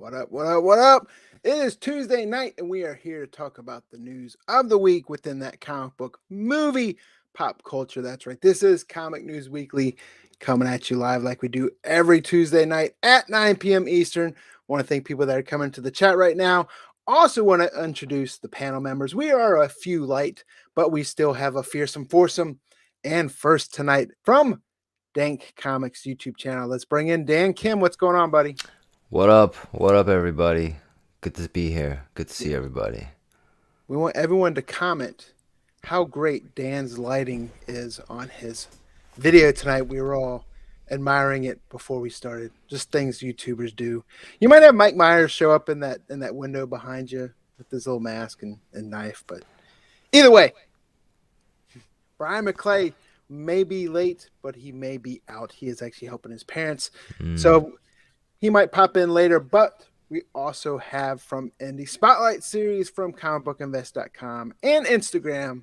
What up? What up? What up? It is Tuesday night, and we are here to talk about the news of the week within that comic book movie pop culture. That's right. This is Comic News Weekly coming at you live like we do every Tuesday night at 9 p.m. Eastern. Want to thank people that are coming to the chat right now. Also want to introduce the panel members. We are a few light, but we still have a fearsome foursome. And first tonight from Dank Comics YouTube channel, let's bring in Dan Kim. What's going on, buddy? What up? What up, everybody? Good to be here. Good to see everybody. We want everyone to comment how great Dan's lighting is on his video tonight. We were all admiring it before we started. Just things YouTubers do. You might have Mike Myers show up in that window behind you with his little mask and knife, but either way, Brian McClay may be late, but he may be out. He is actually helping his parents. So he might pop in later, but we also have from Indie Spotlight series from comicbookinvest.com and Instagram,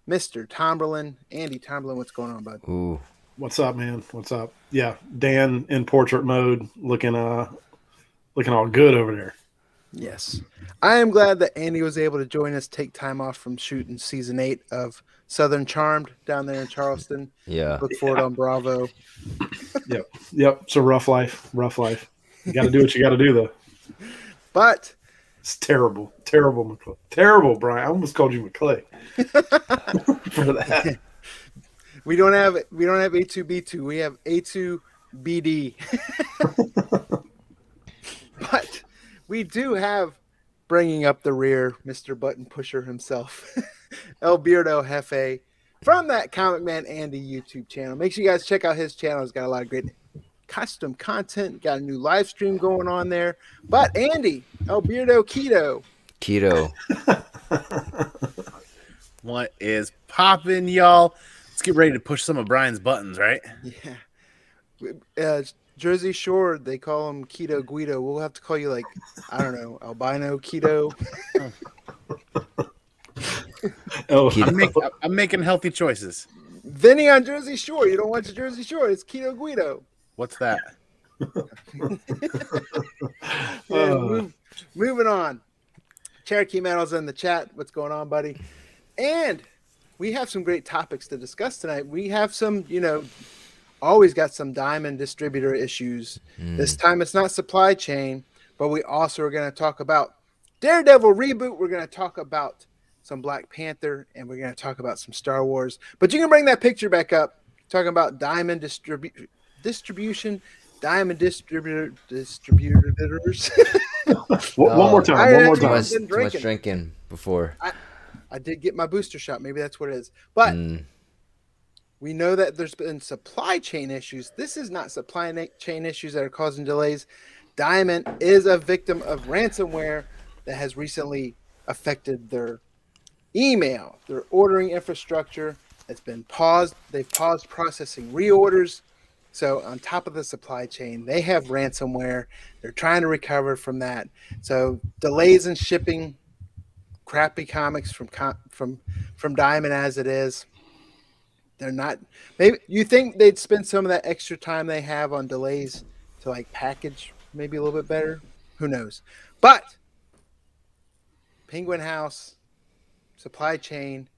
Mr. Tomberlin. Andy Tomberlin, what's going on, bud? Ooh. What's up, man? What's up? Yeah, Dan in portrait mode, looking all good over there. Yes. I am glad that Andy was able to join us, take time off from shooting season 8 of Southern Charmed down there in Charleston. Yeah. Look forward on Bravo. Yep. It's a rough life. You got to do what you got to do, though. But it's terrible, McClay. Terrible, Brian. I almost called you McClay for that. We don't have A2B2. We have A2BD. But we do have, bringing up the rear, Mr. Button Pusher himself, El Beardo Jefe, from that Comic Man Andy YouTube channel. Make sure you guys check out his channel. He's got a lot of great custom content. Got a new live stream going on there. But Andy, El Beardo Keto. What is poppin', y'all? Let's get ready to push some of Brian's buttons, right? Yeah. Jersey Shore, they call him Keto Guido. We'll have to call you, like, I don't know, Albino Keto. I'm making healthy choices. Vinny on Jersey Shore. You don't watch Jersey Shore. It's Keto Guido. What's that? Moving on. Cherokee Metal's in the chat. What's going on, buddy? And we have some great topics to discuss tonight. We have some, always got some diamond distributor issues. This time it's not supply chain, but we also are going to talk about Daredevil reboot. We're going to talk about some Black Panther, and we're going to talk about some Star Wars. But you can bring that picture back up, talking about diamond distribution, diamond distributors. One more time. Too much drinking before. I did get my booster shot. Maybe that's what it is. But we know that there's been supply chain issues. This is not supply chain issues that are causing delays. Diamond is a victim of ransomware that has recently affected their email, their ordering infrastructure. It's been paused. They've paused processing reorders. So on top of the supply chain, they have ransomware. They're trying to recover from that. So delays in shipping crappy comics from Diamond as it is. They're not. Maybe you think they'd spend some of that extra time they have on delays to like package maybe a little bit better. Who knows? But Penguin House, supply chain,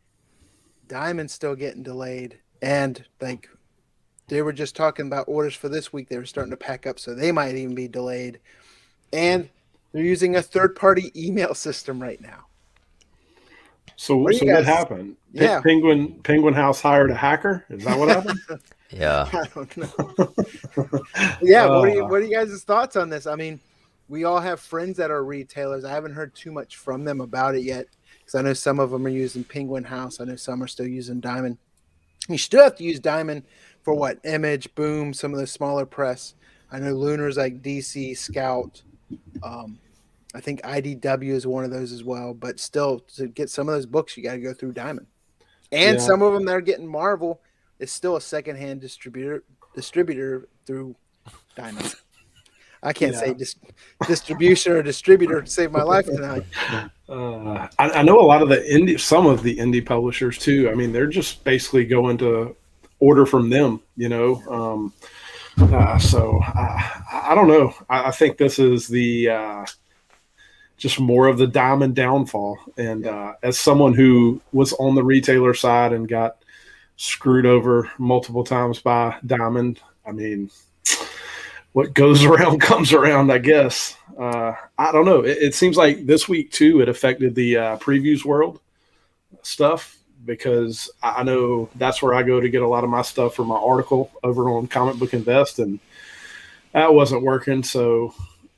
Diamond's still getting delayed, and like they were just talking about orders for this week. They were starting to pack up, so they might even be delayed. And they're using a third-party email system right now. So what happened? Yeah. Penguin House hired a hacker? Is that what happened? Yeah. I don't know. Yeah. What are you guys' thoughts on this? I mean, we all have friends that are retailers. I haven't heard too much from them about it yet, because I know some of them are using Penguin House. I know some are still using Diamond. You still have to use Diamond for what? Image, Boom, some of the smaller press. I know Lunar's like DC, Scout. I think IDW is one of those as well. But still, to get some of those books, you got to go through Diamond. And some of them that are getting Marvel is still a secondhand distributor through Diamond. I can't say distribution or distributor to save my life tonight. I know a lot of some of the indie publishers too. I mean, they're just basically going to order from them, So I don't know. I think this is the just more of the Diamond downfall. And as someone who was on the retailer side and got screwed over multiple times by Diamond, I mean, what goes around comes around, I guess. I don't know. It seems like this week, too, it affected the previews world stuff because I know that's where I go to get a lot of my stuff for my article over on Comic Book Invest, and that wasn't working. So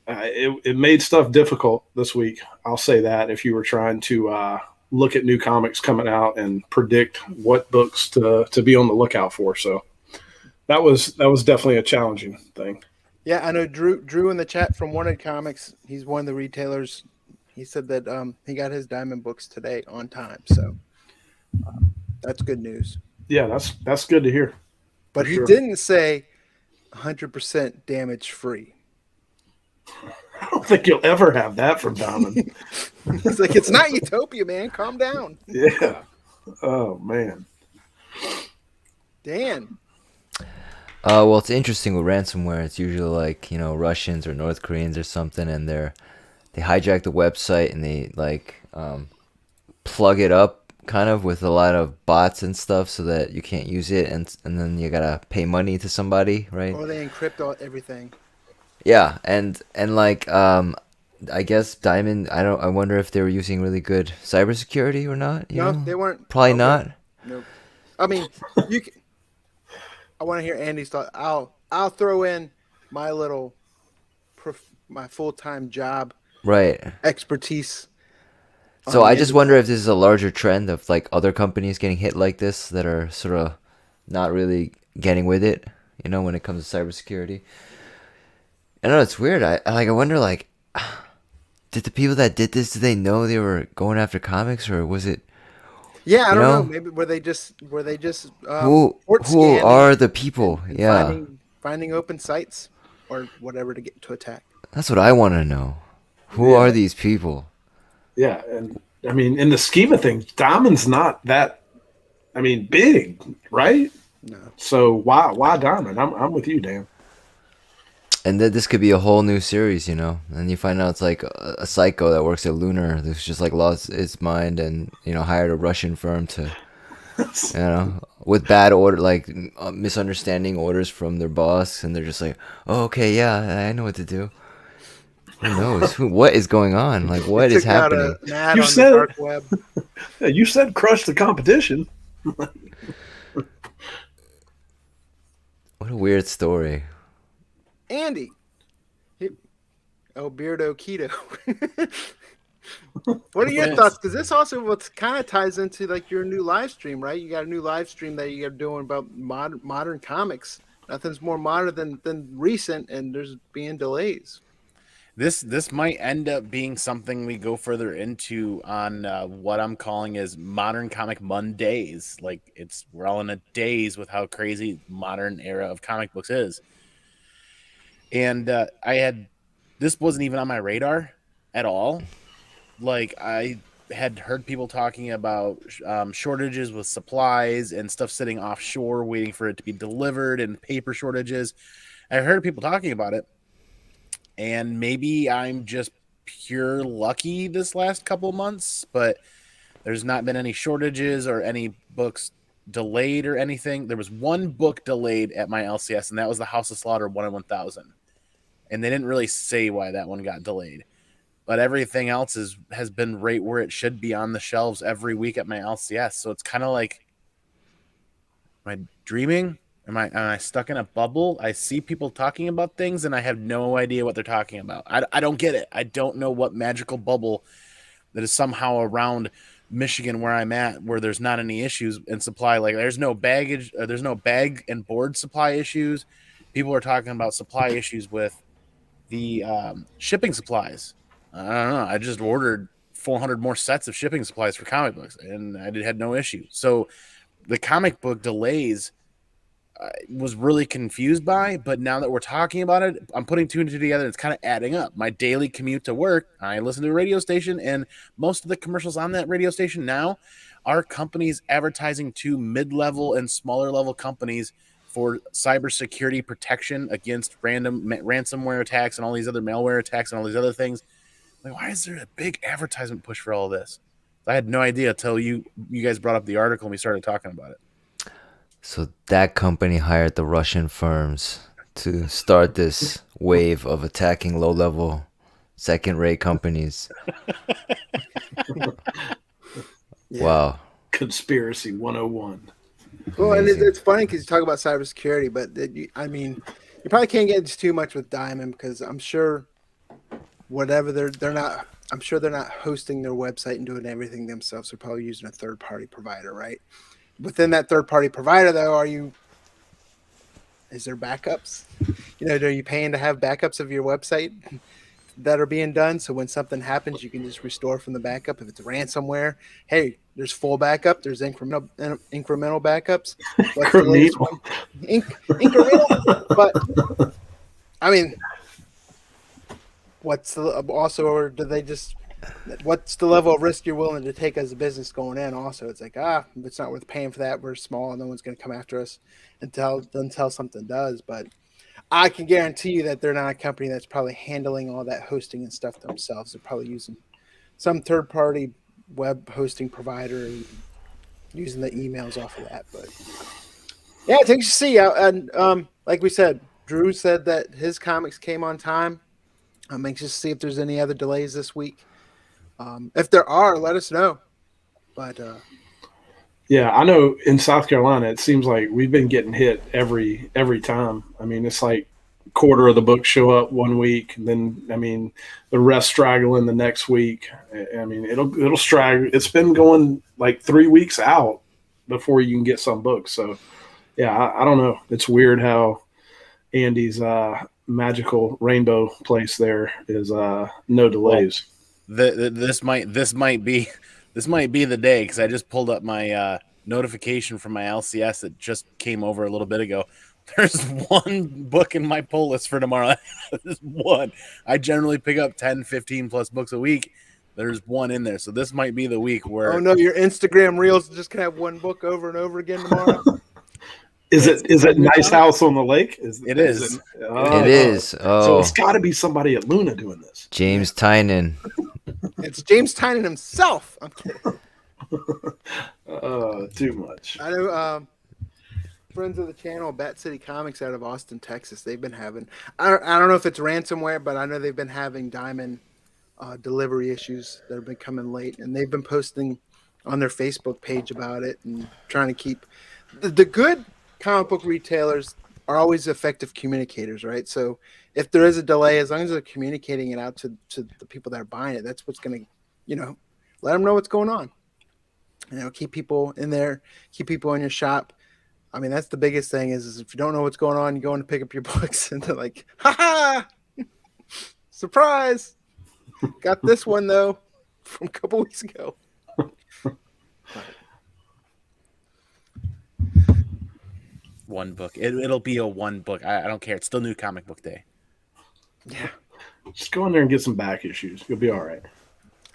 it made stuff difficult this week. I'll say that if you were trying to look at new comics coming out and predict what books to be on the lookout for. So that was definitely a challenging thing. Yeah, I know Drew in the chat from Wanted Comics. He's one of the retailers. He said that he got his Diamond books today on time. So that's good news. Yeah, that's good to hear. But he didn't say 100% damage free. I don't think you'll ever have that from Diamond. He's like, it's not Utopia, man. Calm down. Yeah. Oh, man. Dan. Well, it's interesting with ransomware. It's usually like, Russians or North Koreans or something, and they hijack the website and they plug it up kind of with a lot of bots and stuff so that you can't use it, and then you gotta pay money to somebody, right? Or they encrypt everything. Yeah, and I guess Diamond. I wonder if they were using really good cybersecurity or not. No, they weren't. Probably not. Nope. I mean, I want to hear Andy's thought. I'll throw in my little, my full-time job, right? Expertise. So I just wonder if this is a larger trend of like other companies getting hit like this that are sort of not really getting with it, when it comes to cybersecurity. I know it's weird. I wonder did the people that did this, did they know they were going after comics, or was it? Yeah, I don't know. Maybe were they just who are the people? Yeah, finding open sites or whatever to get to attack. That's what I want to know. Who are these people? Yeah, and I mean, in the scheme of things, Diamond's not that. I mean, big, right? No. So why Diamond? I'm with you, Dan. And then this could be a whole new series, And you find out it's like a psycho that works at Lunar who's just like lost its mind and hired a Russian firm to, with bad order, like misunderstanding orders from their boss, and they're just like, oh, okay, yeah, I know what to do. Who knows? What is going on? Like, what is happening? You said dark web. You said crush the competition. What a weird story. Andy. Beardo Keto. What are your thoughts? Because this also kind of ties into like your new live stream, right? You got a new live stream that you're doing about modern comics. Nothing's more modern than recent, and there's being delays. This might end up being something we go further into on what I'm calling is Modern Comic Mondays. Like we're all in a daze with how crazy modern era of comic books is. And this wasn't even on my radar at all. Like I had heard people talking about shortages with supplies and stuff sitting offshore waiting for it to be delivered, and paper shortages. I heard people talking about it, and maybe I'm just pure lucky this last couple months, but there's not been any shortages or any books delayed or anything. There was one book delayed at my LCS, and that was the House of Slaughter 1 in 1000. And they didn't really say why that one got delayed. But everything else has been right where it should be on the shelves every week at my LCS. So it's kind of like, am I dreaming? Am I stuck in a bubble? I see people talking about things, and I have no idea what they're talking about. I don't get it. I don't know what magical bubble that is somehow around Michigan where I'm at, where there's not any issues in supply. Like there's no baggage, there's no bag and board supply issues. People are talking about supply issues with the shipping supplies. I don't know. I just ordered 400 more sets of shipping supplies for comic books, and I had no issue. So the comic book delays was really confused by, but now that we're talking about it, I'm putting two and two together. It's kind of adding up. My daily commute to work, I listen to a radio station, and most of the commercials on that radio station now are companies advertising to mid-level and smaller level companies for cybersecurity protection against random ransomware attacks and all these other malware attacks and all these other things. Like, why is there a big advertisement push for all this? I had no idea until you guys brought up the article and we started talking about it. So that company hired the Russian firms to start this wave of attacking low-level, second-rate companies. Yeah. Wow. Conspiracy 101. Well, and Amazing. it's funny because you talk about cybersecurity, but you probably can't get into too much with Diamond because I'm sure whatever they're not. I'm sure they're not hosting their website and doing everything themselves. They're probably using a third-party provider, right? Within that third-party provider, though, is there backups? Are you paying to have backups of your website that are being done? So when something happens, you can just restore from the backup. If it's ransomware, hey, there's full backup. There's incremental backups. What's the latest one? Incremental. But I mean, what's the level of risk you're willing to take as a business going in? Also, it's like, it's not worth paying for that. We're small. No one's going to come after us until something does. But I can guarantee you that they're not a company that's probably handling all that hosting and stuff themselves. They're probably using some third-party web hosting provider and using the emails off of that. But yeah, it's interesting to see. And like we said, Drew said that his comics came on time. I'm anxious to see if there's any other delays this week. If there are, let us know. But yeah, I know in South Carolina, it seems like we've been getting hit every time. I mean, it's like a quarter of the books show up one week, and then the rest straggling the next week. I mean, it'll straggle. It's been going like 3 weeks out before you can get some books. So yeah, I don't know. It's weird how Andy's magical rainbow place there is no delays. This might be the day, because I just pulled up my notification from my LCS that just came over a little bit ago. There's one book in my pull list for tomorrow. There's one. I generally pick up 10, 15 plus books a week. There's one in there. So this might be the week where... Oh, no, your Instagram Reels just can have one book over and over again tomorrow? Is it Nice House on the Lake? It is. It is. Oh, So it's got to be somebody at Luna doing this. James Tynan. It's James Tynan himself. I'm kidding. Too much. I know friends of the channel, Bat City Comics out of Austin, Texas, they've been having... I don't know if it's ransomware, but I know they've been having Diamond delivery issues that have been coming late. And they've been posting on their Facebook page about it and trying to keep... The good comic book retailers are always effective communicators, right? So if there is a delay, as long as they're communicating it out to the people that are buying it, that's what's going to, let them know what's going on. Keep people in there, keep people in your shop. I mean, that's the biggest thing is if you don't know what's going on, you go in to pick up your books and they're like, ha, surprise. Got this one though from a couple weeks ago. One book. It'll be a one book. I don't care. It's still New Comic Book Day. Yeah. Just go in there and get some back issues. You'll be all right.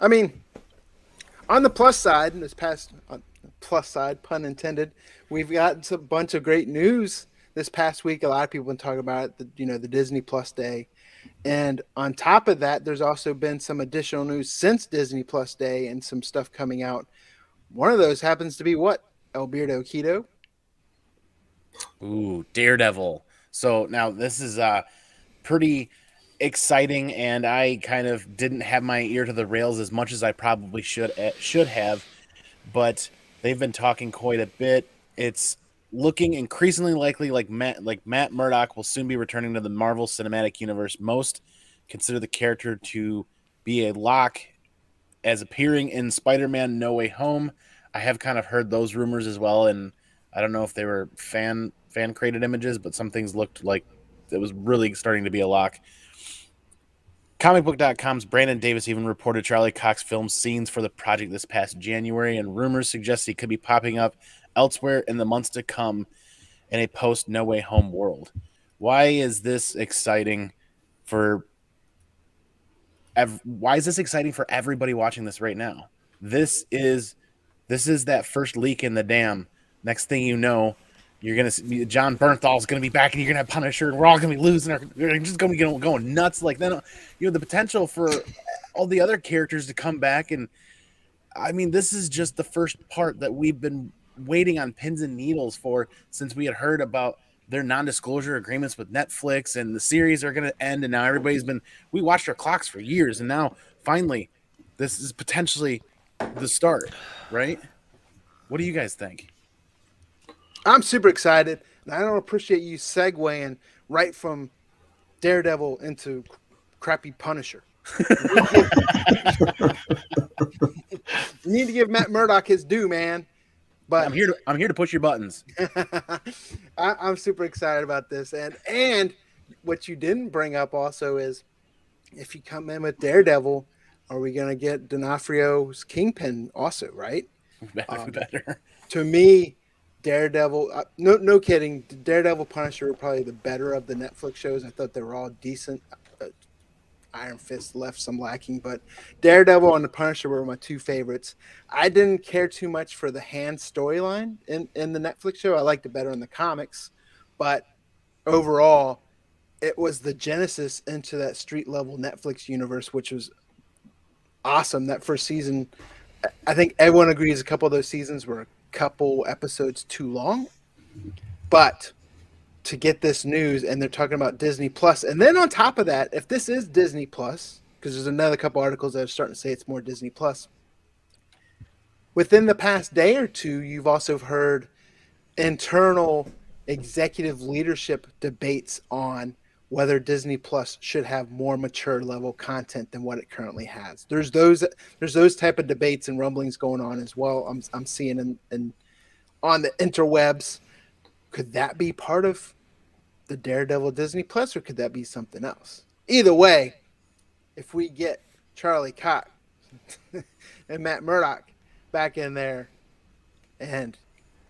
I mean, on the plus side, plus side, pun intended, we've got a bunch of great news this past week. A lot of people have been talking about it, the Disney Plus Day. And on top of that, there's also been some additional news since Disney Plus Day and some stuff coming out. One of those happens to be what? Alberto Quito. Ooh, Daredevil. So now this is pretty exciting, and I kind of didn't have my ear to the rails as much as I probably should have, but they've been talking quite a bit. It's looking increasingly likely like Matt Murdock will soon be returning to the Marvel Cinematic Universe. Most consider the character to be a lock as appearing in Spider-Man No Way Home. I have kind of heard those rumors as well, and I don't know if they were fan created images, but some things looked like it was really starting to be a lock. Comicbook.com's Brandon Davis even reported Charlie Cox filmed scenes for the project this past January, and rumors suggest he could be popping up elsewhere in the months to come in a post No Way Home world. Why is this exciting for everybody watching this right now? This is that first leak in the dam. Next thing you know, You're gonna see John Bernthal's gonna be back, and you're gonna have Punisher, and we're all gonna be losing. We're just gonna be going nuts. Like then, the potential for all the other characters to come back, and I mean, this is just the first part that we've been waiting on pins and needles for since we had heard about their non-disclosure agreements with Netflix, and the series are gonna end, and now we watched our clocks for years, and now finally, this is potentially the start, right? What do you guys think? I'm super excited, and I don't appreciate you segueing right from Daredevil into crappy Punisher. You need to give Matt Murdock his due, man. But I'm here to push your buttons. I'm super excited about this, and what you didn't bring up also is if you come in with Daredevil, are we going to get D'Onofrio's Kingpin also? Right? Better. To me, Daredevil, no kidding. Daredevil, Punisher were probably the better of the Netflix shows. I thought they were all decent. Iron Fist left some lacking, but Daredevil and the Punisher were my two favorites. I didn't care too much for the Hand storyline in the Netflix show. I liked it better in the comics, but overall, it was the genesis into that street level Netflix universe, which was awesome. That first season, I think everyone agrees a couple of those seasons were a couple episodes too long, but to get this news, and they're talking about Disney Plus, and then on top of that, if this is Disney Plus, because there's another couple articles that are starting to say it's more Disney Plus, within the past day or two, you've also heard internal executive leadership debates on whether Disney Plus should have more mature level content than what it currently has. There's those type of debates and rumblings going on as well. I'm seeing in on the interwebs. Could that be part of the Daredevil Disney Plus, or could that be something else? Either way, if we get Charlie Cox and Matt Murdock back in there and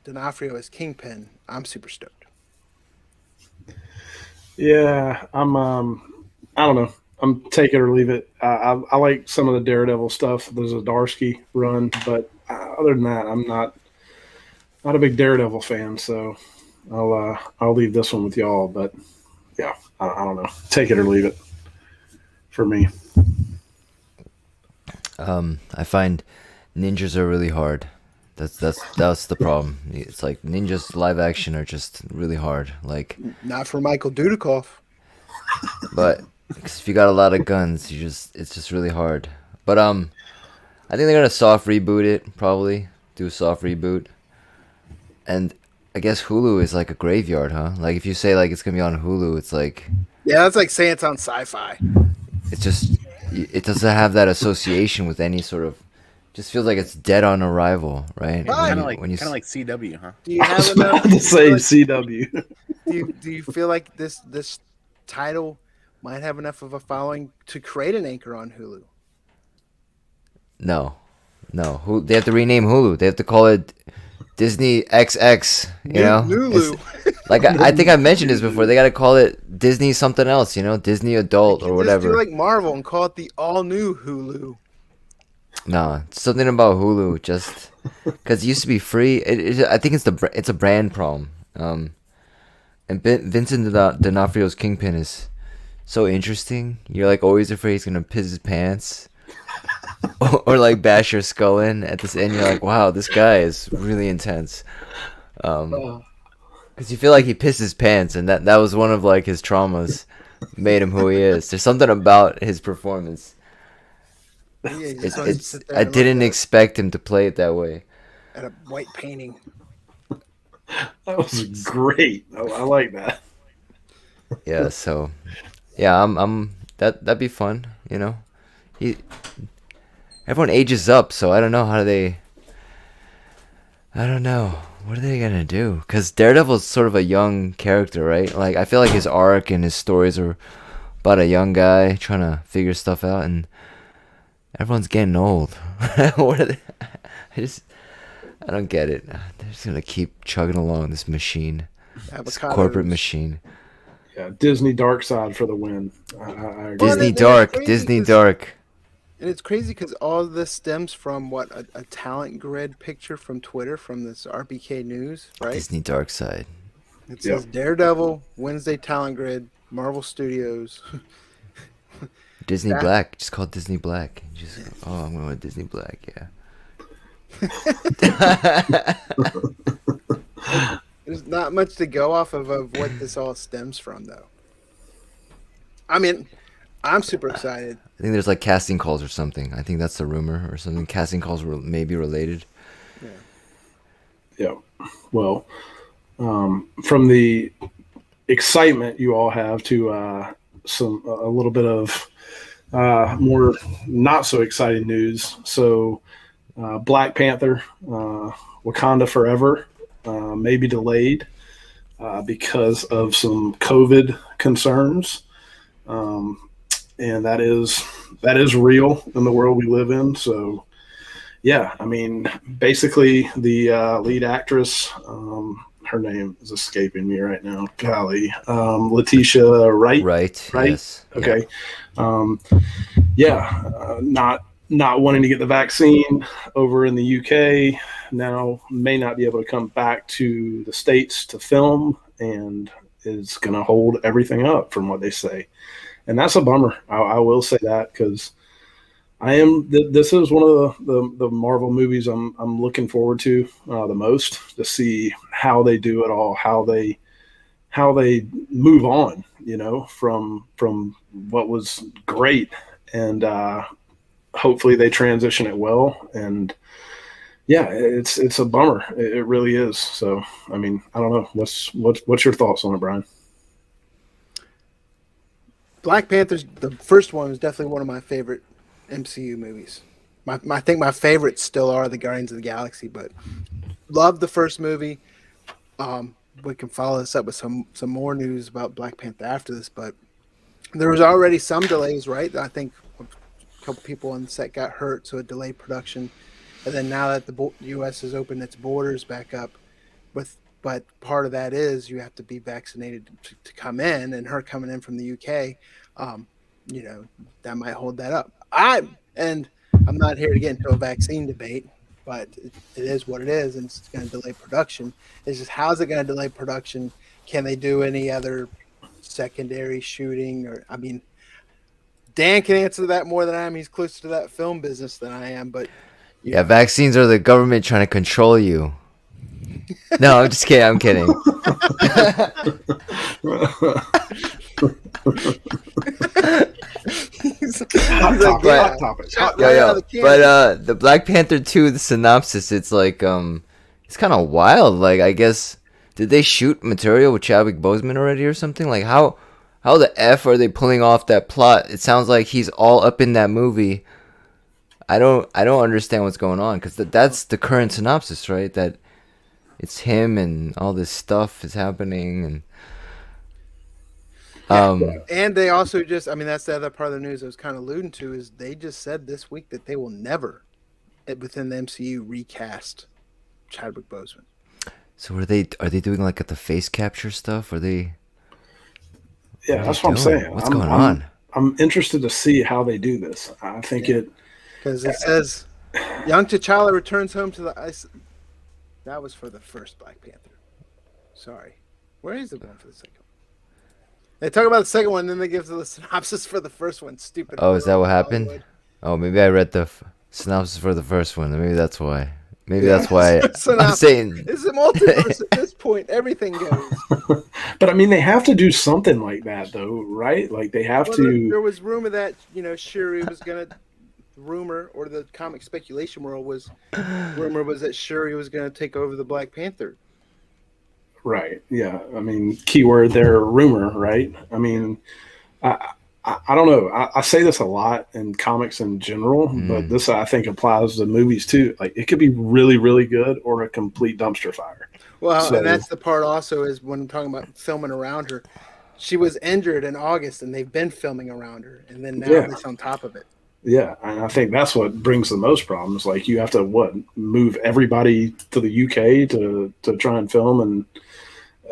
D'Onofrio as Kingpin, I'm super stoked. Yeah, I don't know. I'm take it or leave it. I like some of the Daredevil stuff, the Zdarsky run, but other than that, I'm not a big Daredevil fan. So I'll leave this one with y'all. But yeah, I don't know. Take it or leave it for me. I find ninjas are really hard. That's the problem. It's like ninjas live action are just really hard. Like not for Michael Dudikoff. But if you got a lot of guns, it's just really hard. But I think they're gonna soft reboot it, probably do a soft reboot. And I guess Hulu is like a graveyard, huh? Like if you say like it's gonna be on Hulu, it's like that's like saying it's on Sci-Fi. It's just it doesn't have that association with any sort of. Just feels like it's dead on arrival, right? Kind of like CW, huh? Do you have enough to say CW? Do you feel like this title might have enough of a following to create an anchor on Hulu? No. They have to rename Hulu. They have to call it Disney XX. You know, Hulu. Like I think I mentioned this before. They got to call it Disney something else. You know, Disney Adult or whatever. Just do like Marvel and call it the all new Hulu. No, something about Hulu just because it used to be free. I think it's a brand problem. And Vincent D'Onofrio's Kingpin is so interesting. You're like always afraid he's gonna piss his pants or like bash your skull in at this end. You're like, wow, this guy is really intense. Because you feel like he pissed his pants, and that was one of like his traumas, made him who he is. There's something about his performance. I didn't expect him to play it that way. At a white painting. That was great. I like that. Yeah. So, yeah, I'm that'd be fun. You know, everyone ages up, so I don't know I don't know. What are they gonna do? Because Daredevil's sort of a young character, right? Like I feel like his arc and his stories are about a young guy trying to figure stuff out, and everyone's getting old. What are they? I don't get it. They're just gonna keep chugging along this machine, this corporate machine. Yeah, Disney Dark Side for the win. I agree. Disney Dark. And it's crazy because all of this stems from a talent grid picture from Twitter from this RBK News, right? Disney Dark Side. It says Daredevil, Wednesday Talent Grid, Marvel Studios. Disney Black. Just call it Disney Black. I'm going with Disney Black. Yeah. There's not much to go off of what this all stems from, though. I mean, I'm super excited. I think there's like casting calls or something. I think that's the rumor or something. Casting calls were maybe related. Yeah. Well, from the excitement you all have to a little bit of more not so exciting news. So, Black Panther, Wakanda Forever, may be delayed because of some COVID concerns, and that is real in the world we live in. So. Yeah, I mean, basically the lead actress, her name is escaping me right now. Golly, Letitia Wright. Right. Yes. Okay. Not wanting to get the vaccine over in the UK now, may not be able to come back to the States to film, and is going to hold everything up from what they say, and that's a bummer. I will say that, because. This is one of the Marvel movies I'm looking forward to the most, to see how they do it all, how they move on, from what was great, and hopefully they transition it well. And yeah, it's a bummer. It really is. So I mean, I don't know. What's your thoughts on it, Brian? Black Panther's the first one was definitely one of my favorite MCU movies. I think my favorites still are the Guardians of the Galaxy, but love the first movie. We can follow this up with some more news about Black Panther after this, but there was already some delays, right? I think a couple people on the set got hurt, so it delayed production. And then now that the U.S. has opened its borders back up, but part of that is you have to be vaccinated to come in, and her coming in from the UK, that might hold that up. I'm not here to get into a vaccine debate, but it is what it is, and it's going to delay production. It's just, how's it going to delay production? Can they do any other secondary shooting? Or, I mean, Dan can answer that more than I am. He's closer to that film business than I am, but yeah, vaccines are the government trying to control you. No, I'm just kidding. I'm kidding. Hot topic. But the Black Panther 2, the synopsis, it's like it's kind of wild. Like, I guess, did they shoot material with Chadwick Boseman already or something? Like, how the F are they pulling off that plot? It sounds like he's all up in that movie. I don't understand what's going on, because that's the current synopsis, right? That it's him and all this stuff is happening, and they also just, I mean, that's the other part of the news I was kind of alluding to, is they just said this week that they will never, within the MCU, recast Chadwick Boseman. So are they doing like the face capture stuff? Are they? Yeah, that's what I'm saying. What's going on? I'm interested to see how they do this. I think because it says young T'Challa returns home to the ice. That was for the first Black Panther. Sorry. Where is the one for the second one? They talk about the second one, then they give the synopsis for the first one. Stupid. Oh, is that what happened? Hollywood. Oh, maybe I read the synopsis for the first one. Maybe that's why. That's why I'm saying. It's a multiverse at this point. Everything goes. But I mean, they have to do something like that, though, right? Like, they have to. There was rumor that, Shuri was going to. Rumor, or the comic speculation world was that Shuri was going to take over the Black Panther. Right. Yeah. I mean, keyword there, rumor. Right. I mean, I don't know. I say this a lot in comics in general, but this I think applies to movies too. Like, it could be really, really good or a complete dumpster fire. Well, and that's the part also, is when I'm talking about filming around her. She was injured in August, and they've been filming around her, and then now it's on top of it. Yeah, and I think that's what brings the most problems. Like, you have to move everybody to the UK to try and film, and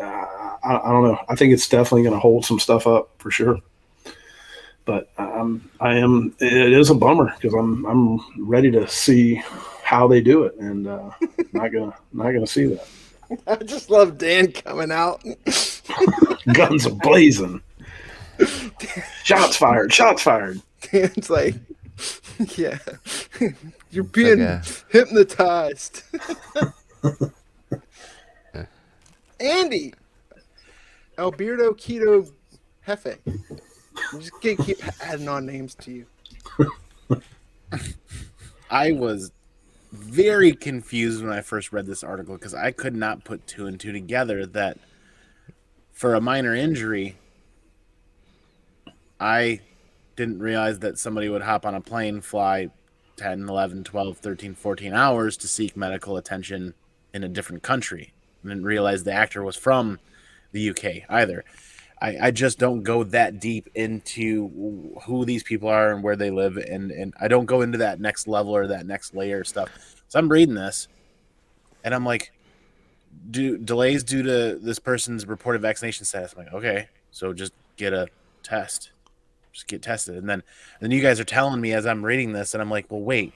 I don't know. I think it's definitely going to hold some stuff up for sure. But it is a bummer, because I'm ready to see how they do it, and not gonna see that. I just love Dan coming out. Guns are blazing. Shots fired. Shots fired. Dan's like, yeah, you're It's being like hypnotized. Andy, Alberto Keto Jefe. I'm just gonna keep adding on names to you. I was very confused when I first read this article because I could not put two and two together that for a minor injury, I didn't realize that somebody would hop on a plane, fly 10, 11, 12, 13, 14 hours to seek medical attention in a different country. I didn't realize the actor was from the UK either. I just don't go that deep into who these people are and where they live, and I don't go into that next level or that next layer of stuff. So I'm reading this, and I'm like, delays due to this person's reported vaccination status. I'm like, okay, so just get a test. Just get tested. And then you guys are telling me as I'm reading this, and I'm like, well, wait,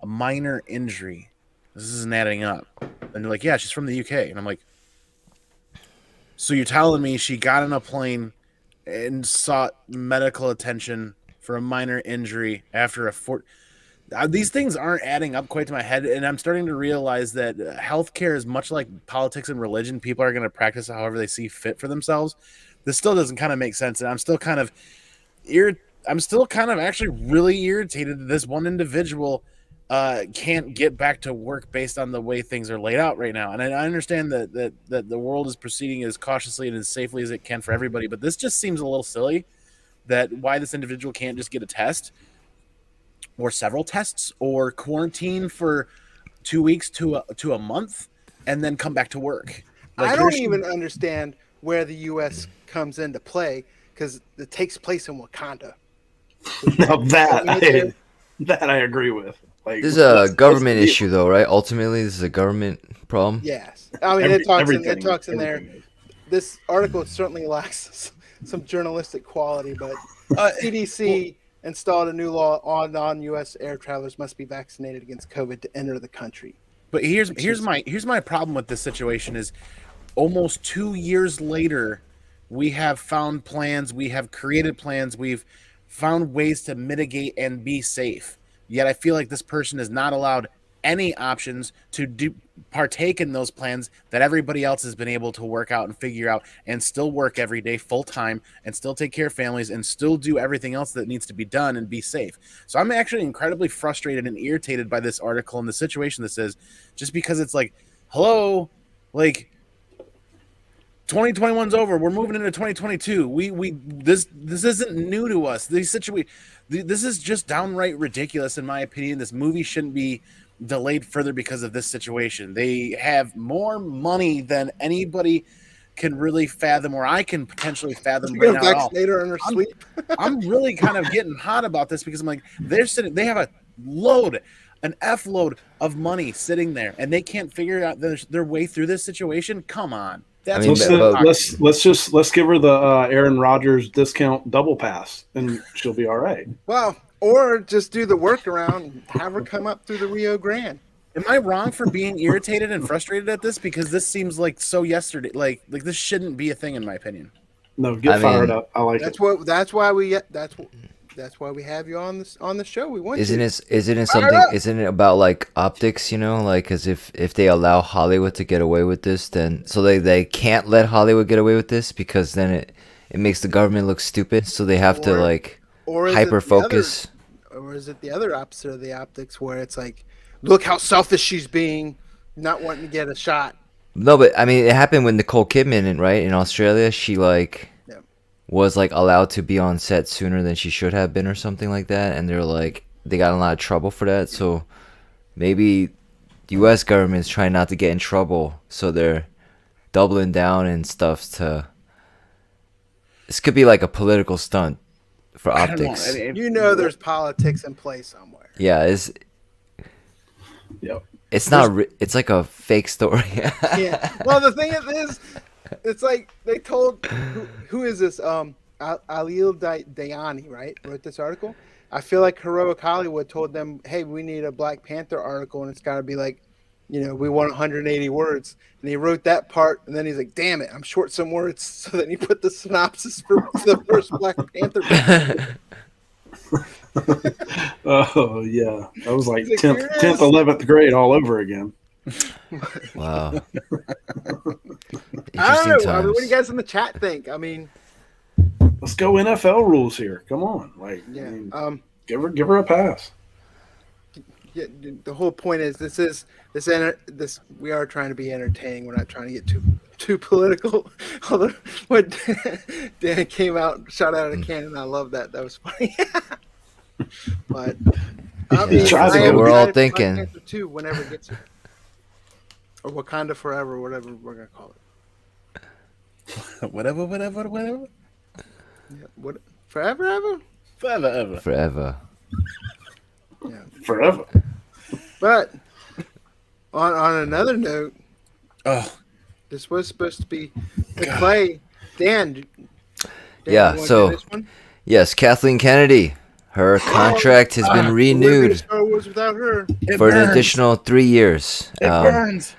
a minor injury. This isn't adding up. And they're like, yeah, she's from the UK. And I'm like, so you're telling me she got on a plane and sought medical attention for a minor injury after these things aren't adding up quite to my head, and I'm starting to realize that healthcare is much like politics and religion. People are going to practice however they see fit for themselves. This still doesn't kind of make sense, and I'm still kind of actually really irritated that this one individual can't get back to work based on the way things are laid out right now. And I understand that the world is proceeding as cautiously and as safely as it can for everybody, but this just seems a little silly that why this individual can't just get a test or several tests or quarantine for 2 weeks to a month and then come back to work. Like, I don't even understand where the U.S. comes into play because it takes place in Wakanda. Now that I agree with. Like, this is a government issue, though, right? Ultimately, this is a government problem. Yes, I mean it talks in there. Everything is. This article certainly lacks some journalistic quality, but CDC installed a new law: all non-U.S. air travelers must be vaccinated against COVID to enter the country. But here's my problem with this situation is almost 2 years later, we have found plans, we have created plans, we've found ways to mitigate and be safe. Yet I feel like this person is not allowed any options to partake in those plans that everybody else has been able to work out and figure out and still work every day full time and still take care of families and still do everything else that needs to be done and be safe. So I'm actually incredibly frustrated and irritated by this article and the situation this is, just because it's like, hello, like 2021's over. We're moving into 2022. This isn't new to us. This is just downright ridiculous in my opinion. This movie shouldn't be delayed further because of this situation. They have more money than anybody can really fathom, or I can potentially fathom right now. Vaccinate her in her sleep. I'm really kind of getting hot about this because I'm like, they have an F load of money sitting there, and they can't figure out their way through this situation. Come on. Let's give her the Aaron Rodgers discount double pass, and she'll be all right. Well, or just do the workaround and have her come up through the Rio Grande. Am I wrong for being irritated and frustrated at this? Because this seems like so yesterday. Like this shouldn't be a thing in my opinion. No, fired up. I like it. That's why we have you on the show. We want. Isn't it about like optics? You know, like as if they allow Hollywood to get away with this, then so they can't let Hollywood get away with this because then it makes the government look stupid. So they have to like hyper focus. Or is it the other opposite of the optics where it's like, look how selfish she's being, not wanting to get a shot. No, but I mean, it happened with Nicole Kidman, right? In Australia, she was like allowed to be on set sooner than she should have been, or something like that, and they got in a lot of trouble for that. So maybe the U.S. government is trying not to get in trouble, so they're doubling down and stuff to. This could be like a political stunt for optics. There's politics in play somewhere. Yeah, it's not. It's like a fake story. Yeah. Well, the thing is, it's like they told who is this? Alil Dayani, right? Wrote this article. I feel like Heroic Hollywood told them, "Hey, we need a Black Panther article, and it's got to be like we want 180 words. And he wrote that part, and then he's like, damn it, I'm short some words. So then he put the synopsis for the first Black Panther book. Oh, yeah. That was like He's 10th, 11th grade all over again. Wow. I don't know. Interesting I mean, what do you times. guys in the chat think? I mean, Let's go NFL rules here. Come on. Like, yeah. I mean, give her a pass. Yeah, the whole point is this we are trying to be entertaining. We're not trying to get too political. Although when Dan came out, shot out of a cannon, I love that. That was funny. But I mean, tries to I go- am we're all excited for Black thinking. Panther 2 whenever it gets here. Or Wakanda Forever, whatever we're gonna call it. whatever. Yeah, what forever ever? Forever. Forever. Yeah. Forever. But on another note, Oh, this was supposed to be the Clay. Dan, Yeah, you wanna so- do this one? Yes, Kathleen Kennedy. Her contract has been It wouldn't be renewed Star Wars without her. it for an burns. additional 3 years. It burns.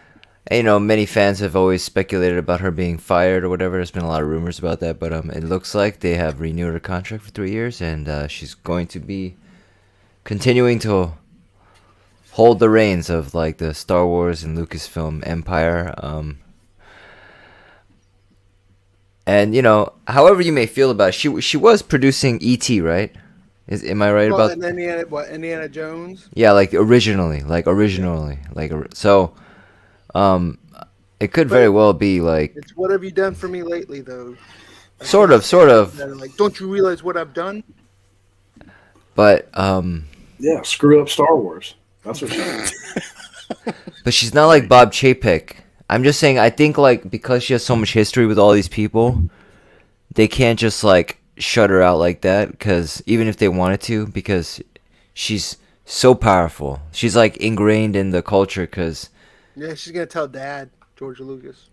And, many fans have always speculated about her being fired or whatever. There's been a lot of rumors about that, but it looks like they have renewed her contract for 3 years, and she's going to be continuing to hold the reins of like the Star Wars and Lucasfilm empire. And however you may feel about it, she was producing E.T., right? Am I right Well, about? and Indiana Jones. Yeah, like originally. So, it could very well be like It's what have you done for me lately, though? sort of, That are like, don't you realize what I've done? but Yeah, screw up Star Wars. That's what she did. but she's not like Bob Chapek. I'm just saying, I think like because she has so much history with all these people, they can't just like shut her out like that. Because even if they wanted to, because she's so powerful, she's like ingrained in the culture. Because Yeah, she's gonna tell Dad, George Lucas.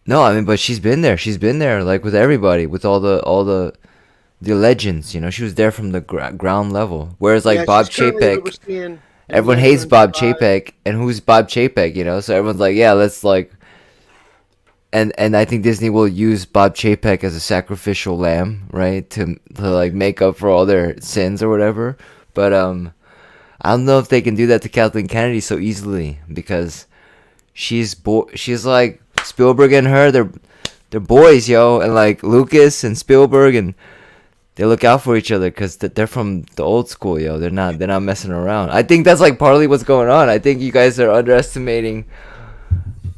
no, I mean, but she's been there. She's been there, like with everybody, with all the legends. She was there from the ground level. Whereas like Yeah, Bob she's currently Chapek, overseeing everyone Indiana hates Jones Bob 5. Chapek, and who's Bob Chapek? So everyone's like, yeah, let's like, and I think Disney will use Bob Chapek as a sacrificial lamb, right, to like make up for all their sins or whatever. But I don't know if they can do that to Kathleen Kennedy so easily because she's like Spielberg and her, they're boys, yo, and like Lucas and Spielberg, and they look out for each other because they're from the old school, yo. They're not messing around. I think that's like partly what's going on. I think you guys are underestimating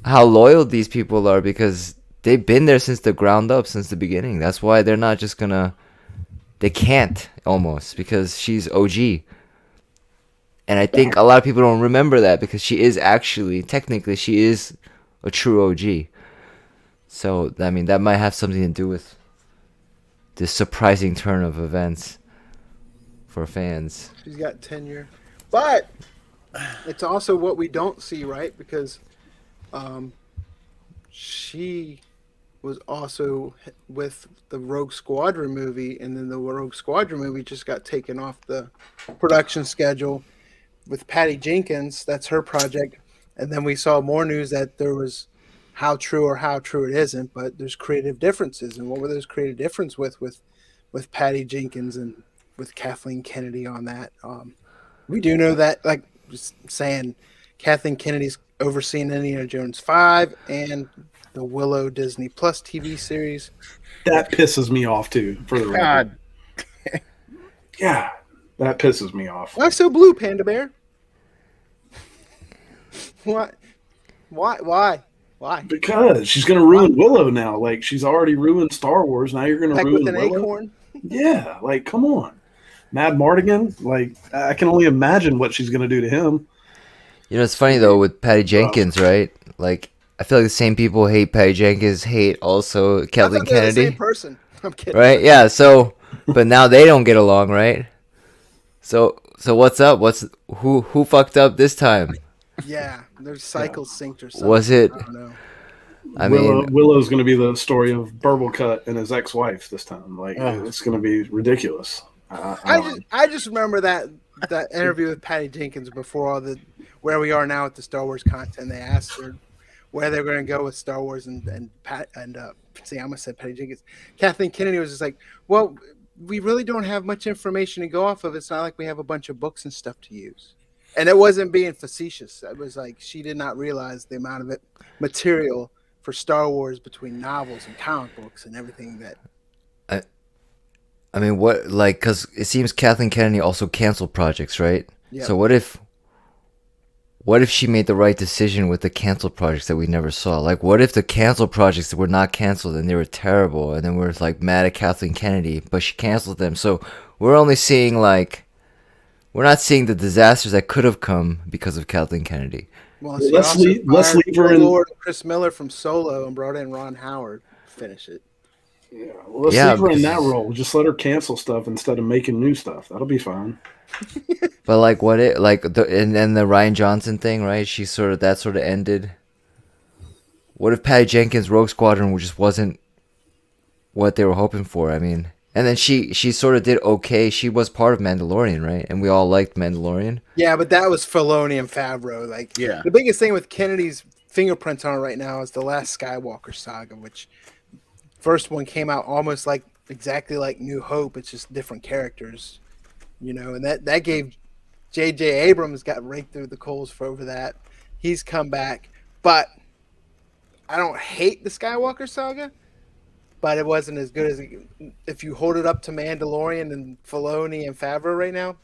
how loyal these people are because they've been there since the ground up, since the beginning. That's why they're not just gonna. They can't almost because she's OG. And I think a lot of people don't remember that because she is actually, technically, she is a true OG. So, I mean, that might have something to do with this surprising turn of events for fans. She's got tenure, but it's also what we don't see, right? Because she was also with the Rogue Squadron movie, and then the Rogue Squadron movie just got taken off the production schedule with Patty Jenkins. That's her project. And then we saw more news that there was how true it isn't, but there's creative differences. And what were those creative differences with Patty Jenkins and with Kathleen Kennedy on that? We do know that, like, just saying, Kathleen Kennedy's overseeing Indiana Jones 5 and the Willow Disney Plus TV series. That pisses me off too. For the record. God. Yeah, that pisses me off. Why so blue, Panda Bear? What? Why? Because she's gonna ruin Willow now. Like she's already ruined Star Wars. Now you're gonna Heck ruin with an Willow. acorn? Yeah, like come on, Mad Mardigan. Like I can only imagine what she's gonna do to him. It's funny though with Patty Jenkins, right? Like, I feel like the same people hate Patty Jenkins hate also Kathleen I thought they were the Kennedy, same person. I'm kidding. right? Yeah. So, but now they don't get along, right? So what's up? Who fucked up this time? Yeah, their cycles synced or something. Was it? I don't know. I mean, Willow's gonna be the story of Burble Cut and his ex-wife this time. Like Oh. it's gonna be ridiculous. I don't know. I just remember that that interview with Patty Jenkins before all the where we are now with the Star Wars content. They asked her where they're going to go with Star Wars, and see, I almost said Patty Jenkins. Kathleen Kennedy was just like, well, we really don't have much information to go off of. It's not like we have a bunch of books and stuff to use. And it wasn't being facetious. It was like she did not realize the amount of material for Star Wars between novels and comic books and everything that. I mean, what, like, because it seems Kathleen Kennedy also canceled projects, right? Yep. So what if she made the right decision with the canceled projects that we never saw? Like, what if the canceled projects that were not canceled and they were terrible, and then we're like mad at Kathleen Kennedy, but she canceled them? So we're only seeing we're not seeing the disasters that could have come because of Kathleen Kennedy. Well, let's leave her in. Lord Chris Miller from Solo and brought in Ron Howard to finish it. Yeah, well, let's leave her in that role. Just let her cancel stuff instead of making new stuff. That'll be fine. But like, what it like and then the Ryan Johnson thing, right? That sort of ended. What if Patty Jenkins' Rogue Squadron just wasn't what they were hoping for? I mean, and then she sort of did okay. She was part of Mandalorian, right? And we all liked Mandalorian. Yeah, but that was Filoni and Favreau. Like, Yeah. The biggest thing with Kennedy's fingerprints on it right now is the last Skywalker saga, which first one came out almost like exactly like New Hope. It's just different characters, and that gave J.J. Abrams got raked through the coals for over that. He's come back, but I don't hate the Skywalker saga, but it wasn't as good as if you hold it up to Mandalorian and Filoni and Favreau right now.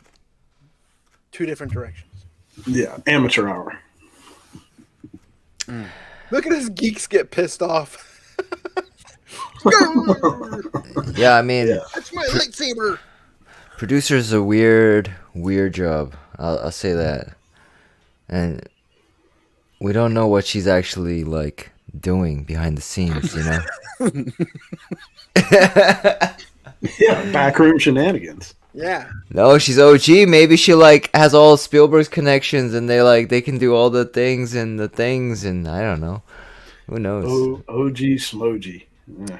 Two different directions. Yeah, amateur hour. Look at us geeks get pissed off. Yeah, I mean, That's my lightsaber. producer's a weird job. I'll say that, and we don't know what she's actually like doing behind the scenes. Yeah, backroom shenanigans. Yeah. No, she's OG. Maybe she has all Spielberg's connections, and they can do all the things, and I don't know. Who knows? OG Smogy. Yeah.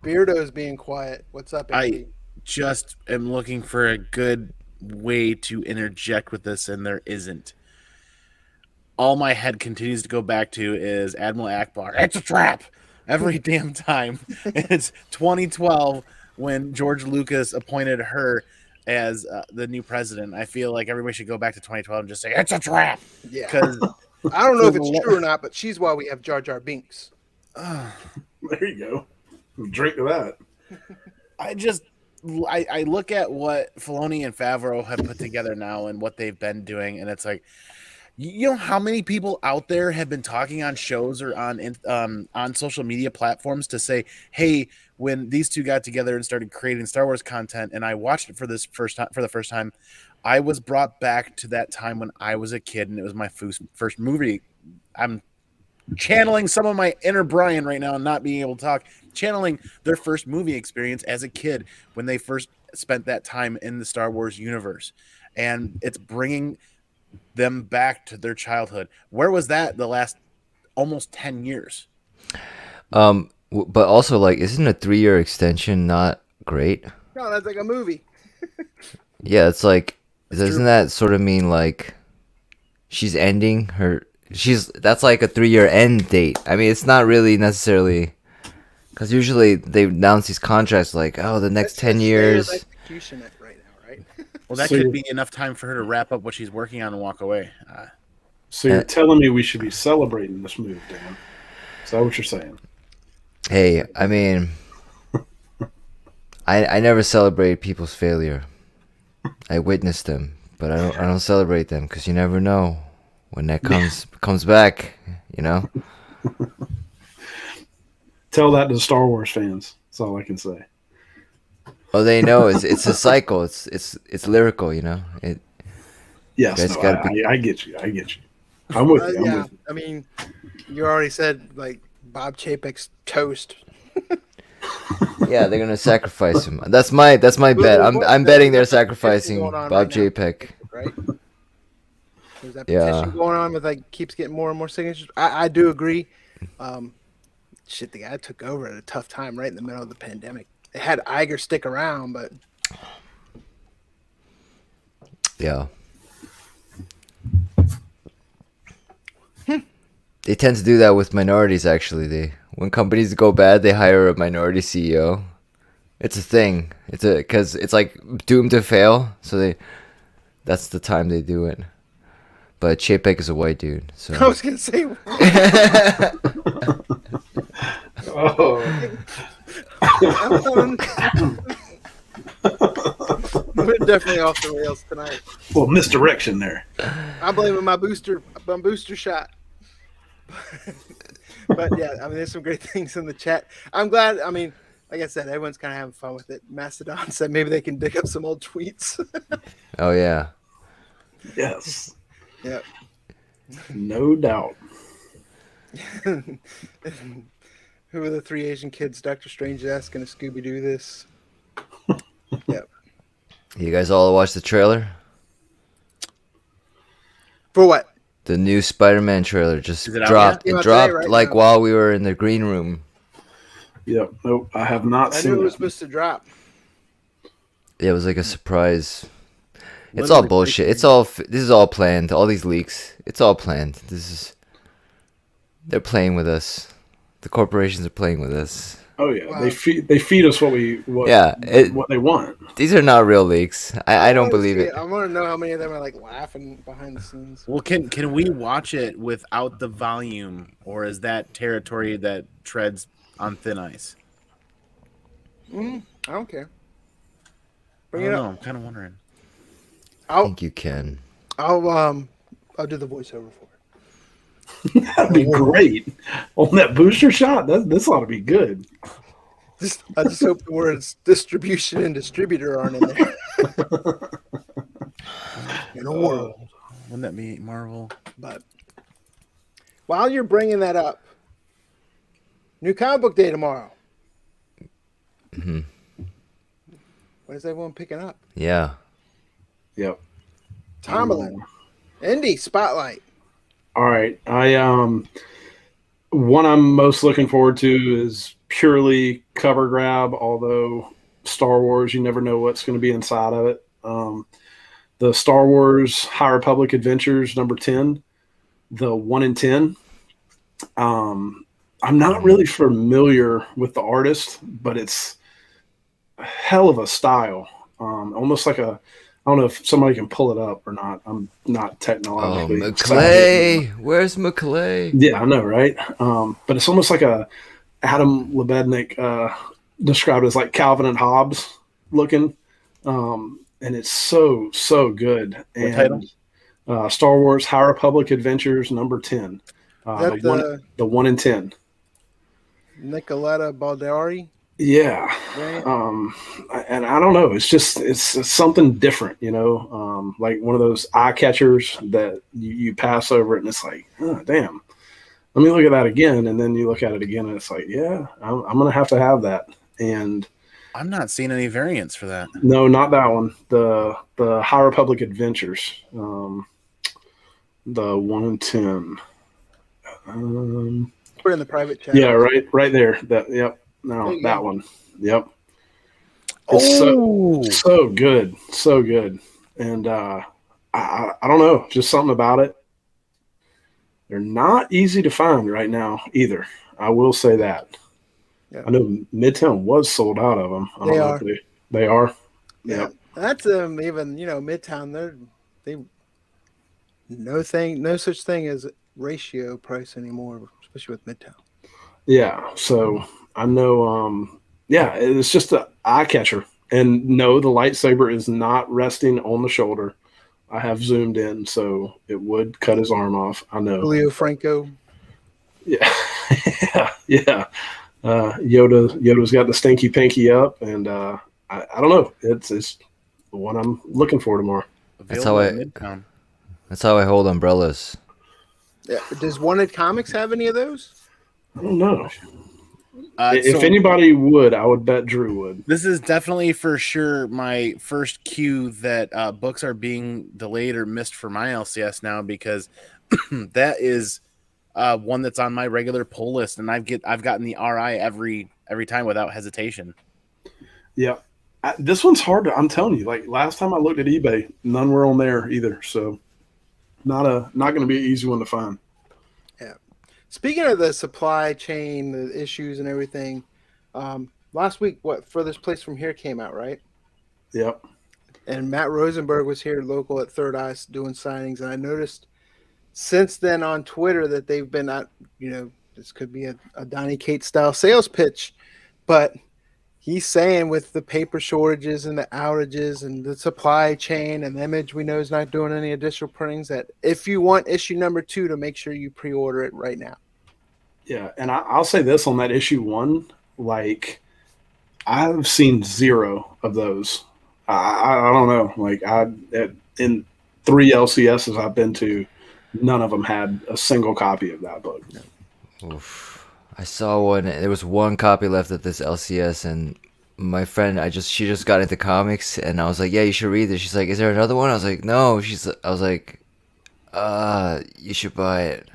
Beardo's being quiet. What's up, Andy? I just am looking for a good way to interject with this, and there isn't. All my head continues to go back to is Admiral Ackbar. It's a trap every damn time. It's 2012 when George Lucas appointed her as the new president. I feel like everybody should go back to 2012 and just say it's a trap. Yeah. Because I don't know if it's true or not, but she's why we have Jar Jar Binks. There you go. Drink to that. I look at what Filoni and Favreau have put together now and what they've been doing, and it's like, you know how many people out there have been talking on shows or on social media platforms to say, hey, when these two got together and started creating Star Wars content, and I watched it for the first time, I was brought back to that time when I was a kid, and it was my first movie. I'm channeling some of my inner Brian right now and not being able to talk, channeling their first movie experience as a kid when they first spent that time in the Star Wars universe. And it's bringing them back to their childhood. Where was that the last almost 10 years? But also, isn't a 3-year extension not great? No, that's like a movie. Yeah, it's doesn't that sort of mean she's ending her? That's like a 3-year end date. I mean, it's not really necessarily, because usually they announce these contracts the next 10 years. Execution right now, right? Well, that could be enough time for her to wrap up what she's working on and walk away. So you're telling me we should be celebrating this move, Dan? Is that what you're saying? Hey, I mean, I never celebrate people's failure. I witness them, but I don't celebrate them, because you never know when that comes back. Tell that to the Star Wars fans. That's all I can say. Oh, they know it's a cycle. It's lyrical, It. Yes, I get you. I'm with you. Yeah, I mean, you already said Bob Chapek's toast. Yeah, they're gonna sacrifice him. That's my bet. I'm betting they're sacrificing Bob Chapek. Right? There's that petition going on with keeps getting more and more signatures. I do agree. The guy took over at a tough time, right in the middle of the pandemic. They had Iger stick around, but Yeah. They tend to do that with minorities. Actually, when companies go bad, they hire a minority CEO. It's a thing. Because it's like doomed to fail. So that's the time they do it. But Chapek is a white dude. So I was gonna say. Oh. We're definitely off the rails tonight. Well, misdirection there. I'm blaming my booster shot. But yeah, I mean, there's some great things in the chat. I'm glad. I mean, like I said, everyone's kind of having fun with it. Mastodon said maybe they can dig up some old tweets. Oh yeah. Yes. Yeah. No doubt. Who are the 3 Asian kids Doctor Strange is asking if Scooby Doo this? Yep. You guys all watched the trailer? For what? The new Spider-Man trailer just Is it out dropped. yet? It Today, dropped right like now. while we were in the green room. Yep. Nope. I have not I seen knew it was it. supposed to drop. It was like a surprise. It's Literally all bullshit. breaking- This is all planned. All these leaks. It's all planned. They're playing with us. The corporations are playing with us. Oh yeah, Wow. they feed us what they want. These are not real leaks. I don't wanna believe see it. I want to know how many of them are like laughing behind the scenes. Well, can we watch it without the volume, or is that territory that treads on thin ice? I don't care. I Bring don't it know. up. I'm kind of wondering. I think you can. I'll do the voiceover for it. That'd be great on that booster shot. This ought to be good. I just hope the words distribution and distributor aren't in there. In a world. Wouldn't that be Marvel? But while you're bringing that up, new comic book day tomorrow. Hmm. What is everyone picking up? Yeah. Yep. Tomberlin, Indie Spotlight. All right. One I'm most looking forward to is purely cover grab, although Star Wars, you never know what's going to be inside of it. The Star Wars High Republic Adventures number 10, the 1 in 10. I'm not really familiar with the artist, but it's a hell of a style. Almost like I don't know if somebody can pull it up or not. I'm not Oh, technologically savvy. McClay. Where's McClay? Yeah, I know, right? But it's almost like a Adam Lebednik described as like Calvin and Hobbes looking, and it's so good. What title? Star Wars High Republic Adventures number 10, Is the that the 1 in 10. Nicoletta Baldari? Yeah, Right? and I don't know. It's something different, you know, like one of those eye catchers that you pass over it, and it's like, oh, damn. Let me look at that again, and then you look at it again, and it's like, yeah, I'm gonna have to have that. And I'm not seeing any variants for that. no, not that one. The High Republic Adventures, the 1 in 10. Put it in the private chat. Yeah, right there. Yep. There No, you that go. one. Yep. It's so good, and I don't know, just something about it. They're not easy to find right now either. I will say that. Yeah. I know Midtown was sold out of them. I don't They know are. if they are. Yeah. Yep. That's even, Midtown, they no such thing as ratio price anymore, especially with Midtown. Yeah. So I know. Yeah, it's just an eye catcher. And no, the lightsaber is not resting on the shoulder. I have zoomed in, so it would cut his arm off. I know. Julio Franco. Yeah, yeah. Yoda's got the stinky pinky up, and I don't know. It's the one I'm looking for tomorrow. That's how Available at Midtown. That's how I hold umbrellas. Yeah. Does Wanted Comics have any of those? I don't know. So If anybody would, I would bet Drew would. this is definitely for sure my first cue that books are being delayed or missed for my LCS now, because that is one that's on my regular pull list, and I've gotten the RI every time without hesitation. Yeah, This one's hard to. I'm telling you, like last time I looked at eBay, none were on there either. So not going to be an easy one to find. Yeah. Speaking of the supply chain, the issues and everything, last week, Furthest Place from Here came out, right? Yep. And Matt Rosenberg was here local at Third Eye doing signings, and I noticed since then on Twitter that they've been at, this could be a Donny Cates style sales pitch, but he's saying with the paper shortages and the outages and the supply chain and Image we know is not doing any additional printings, that if you want issue number 2, to make sure you pre-order it right now. Yeah, and I'll say this on that issue 1, like I've seen 0 of those. I don't know. Like in 3 LCSs I've been to, none of them had a single copy of that book. Oof. I saw one. There was one copy left at this LCS, and my friend, she just got into comics, and I was like, "Yeah, you should read this." She's like, "Is there another one?" I was like, "No." I was like, you should buy it."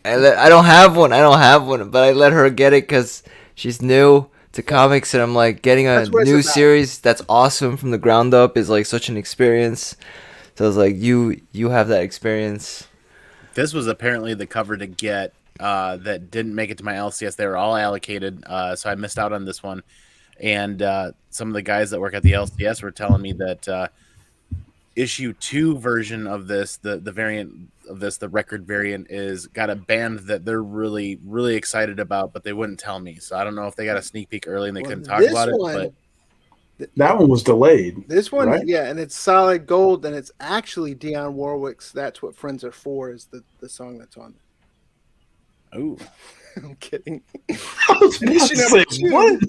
I don't have one. But I let her get it because she's new to comics, and I'm like, getting a new series that's awesome from the ground up is like such an experience. So I was like, you have that experience. This was apparently the cover to get that didn't make it to my LCS. They were all allocated, so I missed out on this one. And some of the guys that work at the LCS were telling me that issue 2 version of this, the variant of this, the record variant, is got a band that they're really, really excited about, but they wouldn't tell me. So I don't know if they got a sneak peek early and they couldn't talk about it. But that one was delayed. This one, right? Yeah, and it's solid gold, and it's actually Dionne Warwick's "That's What Friends Are For" is the song that's on there. Oh, I'm kidding. Issue number 2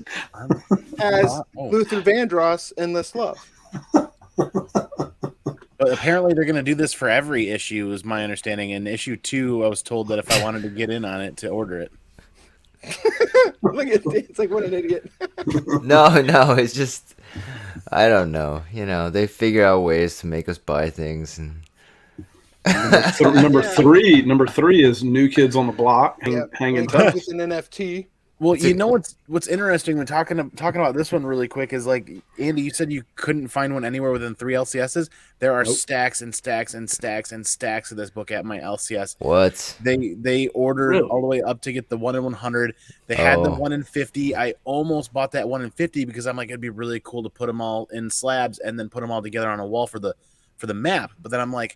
has Luther Vandross, "Endless Love." But apparently they're going to do this for every issue, is my understanding. In issue 2, I was told that if I wanted to get in on it, to order it. Look at it. It's like, what an idiot. No, it's just, I don't know. They figure out ways to make us buy things. And number three is New Kids on the Block. Hanging tough. With an NFT. Well, what's interesting when talking about this one really quick is, like, Andy, you said you couldn't find one anywhere within 3 LCSs. There are stacks and stacks and stacks and stacks of this book at my LCS. What? They ordered all the way up to get the 1 in 100. They had the 1 in 50. I almost bought that 1 in 50 because I'm like, it'd be really cool to put them all in slabs and then put them all together on a wall for the map. But then I'm like,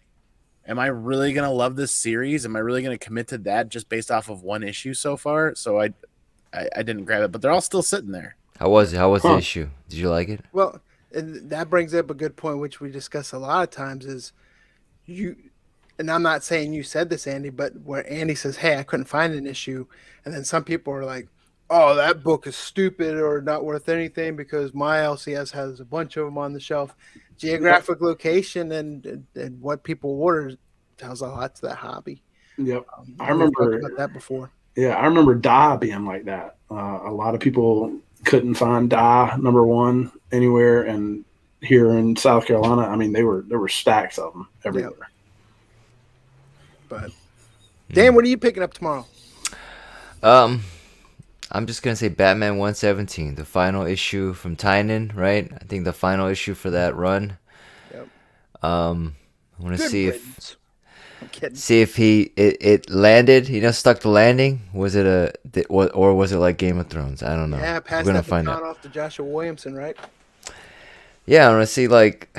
am I really gonna love this series? Am I really gonna commit to that just based off of 1 issue so far? So I didn't grab it, but they're all still sitting there. How was it? How was the issue? Did you like it? Well, and that brings up a good point, which we discuss a lot of times, is and I'm not saying you said this, Andy, but where Andy says, "Hey, I couldn't find an issue," and then some people are like, "Oh, that book is stupid or not worth anything because my LCS has a bunch of them on the shelf." Geographic location and what people order tells a lot to that hobby. Yep, I remember about that before. Yeah, I remember Die being like that. A lot of people couldn't find Die #1 anywhere, and here in South Carolina, I mean, there were stacks of them everywhere. Yep. But Dan, what are you picking up tomorrow? I'm just gonna say Batman 117, the final issue from Tynan, right? I think the final issue for that run. Yep. I want to see if it landed. Stuck the landing. Was it or was it like Game of Thrones? I don't know. Yeah, pass that baton off to Joshua Williamson, right? Yeah, I want to see like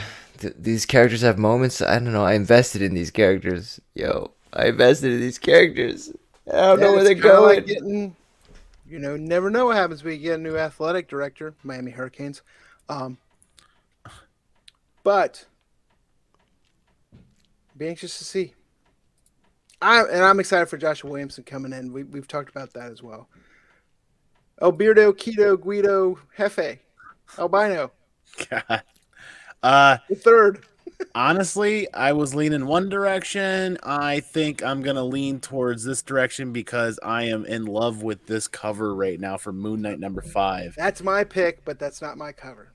these characters have moments. I don't know. I invested in these characters. I invested in these characters. I don't know where they're going. Like never know what happens when you get a new athletic director, Miami Hurricanes. But be anxious to see. I'm excited for Joshua Williamson coming in. We've talked about that as well. Alberto, Keto, Guido, Jefe, Albino. God. The third. Honestly, I was leaning one direction. I think I'm going to lean towards this direction because I am in love with this cover right now for Moon Knight #5. That's my pick, but that's not my cover.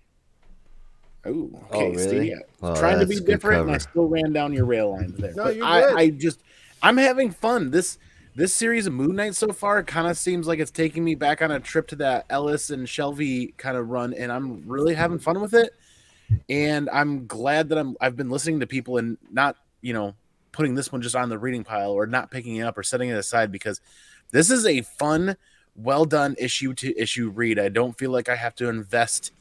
Ooh, okay. Really? Trying to be different, and I still ran down your rail lines there. No, you're good. I'm having fun. This this series of Moon Knight so far kind of seems like it's taking me back on a trip to that Ellis and Shelby kind of run, and I'm really having fun with it. And I'm glad that I've been listening to people and not, putting this one just on the reading pile or not picking it up or setting it aside, because this is a fun, well done issue to issue read. I don't feel like I have to invest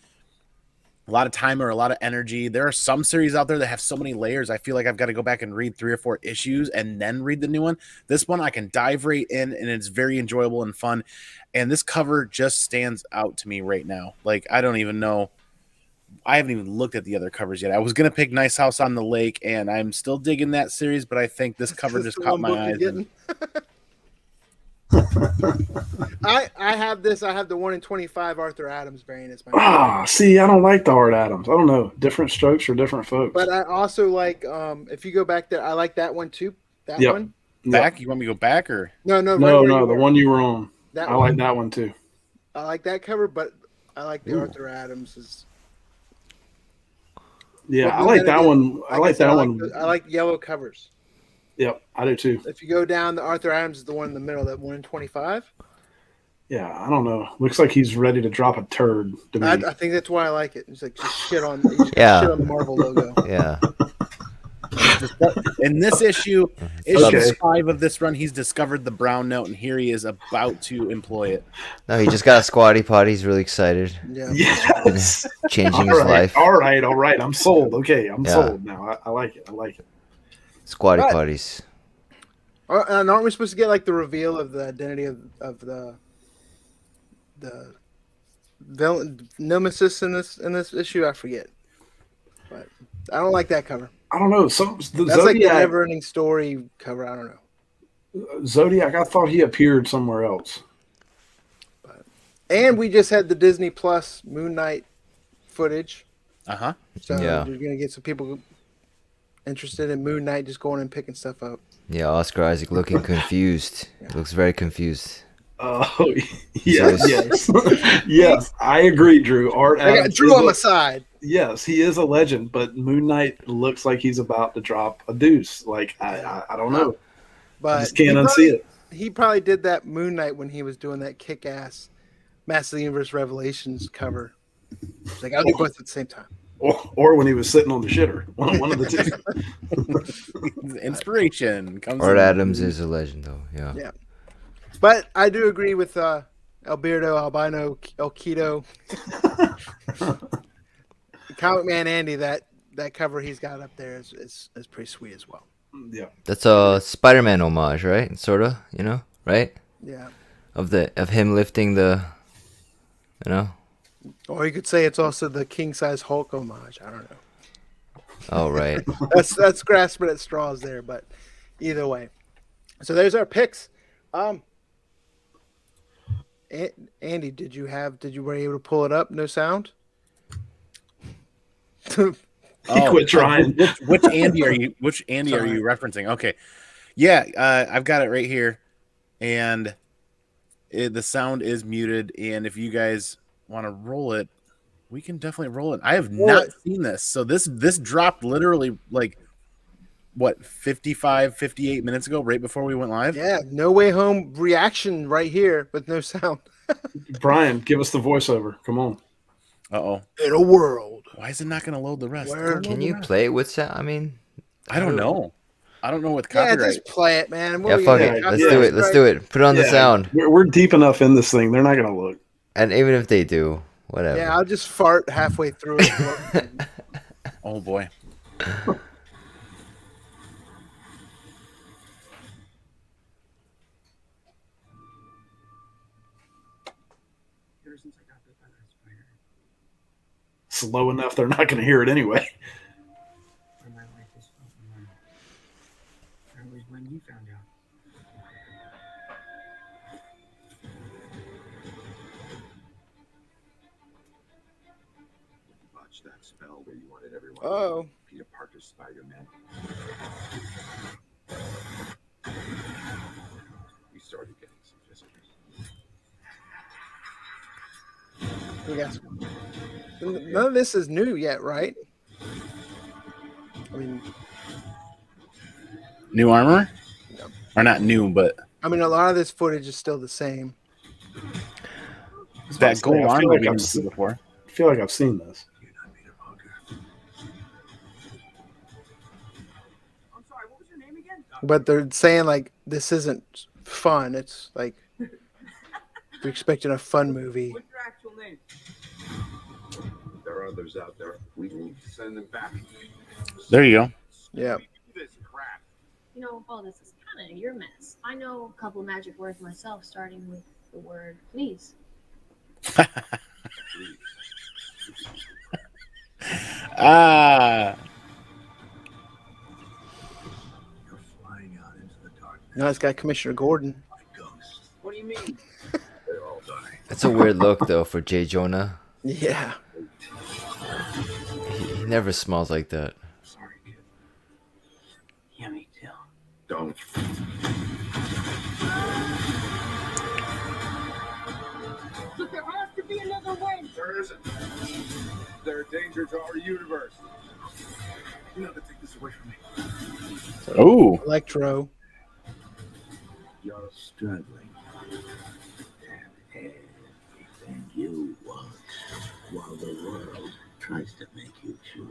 a lot of time or a lot of energy. There are some series out there that have so many layers. I feel like I've got to go back and read 3 or 4 issues and then read the new one. This one I can dive right in, and it's very enjoyable and fun. And this cover just stands out to me right now. Like, I don't even know. I haven't even looked at the other covers yet. I was going to pick Nice House on the Lake, and I'm still digging that series, but I think this cover just caught my eyes. I have this. I have the 1 in 25 Arthur Adams variant. It's my see, I don't like the Art Adams. I don't know. Different strokes for different folks. But I also like, if you go back there, I like that one too. That one. Back? You want me to go back or? No, the one you were on. I like that one too. I like that cover, but I like the Arthur Adams. Yeah, I like that one. I like that one. I like yellow covers. Yep, I do too. If you go down, the Arthur Adams is the one in the middle, that 1 in 25. Yeah, I don't know. Looks like he's ready to drop a turd to me. I think that's why I like it. It's like just shit on the Marvel logo. Yeah. In this issue 5 of this run, he's discovered the brown note, and here he is about to employ it. No, he just got a squatty potty. He's really excited. Yeah. Yes. Changing his life. All right. I'm sold. Okay, I'm sold now. I like it. Squatty potties. And aren't we supposed to get like the reveal of the identity of the villain nemesis in this issue? I forget, but I don't like that cover. I don't know. That's Zodiac, like the never-ending story cover. I don't know. Zodiac. I thought he appeared somewhere else. And we just had the Disney Plus Moon Knight footage. So you're gonna get some people interested in Moon Knight just going and picking stuff up. Yeah, Oscar Isaac looking confused. He looks very confused. Oh, yes. Yes, I agree, Drew. I got Drew on my side. Yes, he is a legend, but Moon Knight looks like he's about to drop a deuce. Like, I don't know. But I just can't unsee it. He probably did that Moon Knight when he was doing that kick-ass Master of the Universe Revelations cover. It's like, I'll do both at the same time. Or when he was sitting on the shitter. One of the two. Inspiration comes. Art Adams is a legend, though. Yeah. But I do agree with Alberto Albino El Quito. Comic Man Andy, that cover he's got up there is pretty sweet as well. Yeah. That's a Spider-Man homage, right? Sorta, right? Yeah. Of him lifting the, Or you could say it's also the king size Hulk homage. I don't know. Oh, right. that's grasping at straws there, but either way. So there's our picks. Andy, were you able to pull it up? No sound? He quit trying. Which Andy are you referencing? Okay. Yeah, I've got it right here. And the sound is muted, and if you guys want to roll it, we can definitely roll it. I have not seen this. So this dropped literally like 58 minutes ago, right before we went live. Yeah, No Way Home reaction right here with no sound. Brian, give us the voiceover. Come on. Uh-oh. In a world. Why is it not going to load the rest? Can you play it with sound? I mean, I don't know. I don't know with copyright. Yeah, just play it, man. Fuck it. Let's do it. Let's do it. Put on the sound. We're deep enough in this thing. They're not going to look. And even if they do, whatever. Yeah, I'll just fart halfway through it. Oh, boy. Slow enough, they're not going to hear it anyway. When you found out. Watch that spell where you wanted everyone. Oh. Peter Parker's Spider-Man. We started getting some visitors. None of this is new yet, right? I mean, New armor? Yep. Or not new, but I mean, a lot of this footage is still the same. That gold I arm feel we like didn't I've see before. I feel like I've seen this. You're not Peter Parker. I'm sorry, what was your name again? But they're saying like this isn't fun. It's like you're expecting a fun movie. What's your actual name? There are others out there. We need to send them back. There you go. Yeah. This crap. You know, all this is kind of your mess. I know a couple magic words myself, starting with the word please. Ah, You're flying out into the dark Now it's got Commissioner Gordon. like ghosts. What do you mean? They're all dying. It's a weird look though for J. Jonah. Yeah. He never smiles like that. Sorry, kid. Yeah, me too. Don't. But there has to be another way. There isn't. They're a danger to our universe. You never take this away from me. oh, Electro. You're struggling. Have everything you want while the world tries to make you choose.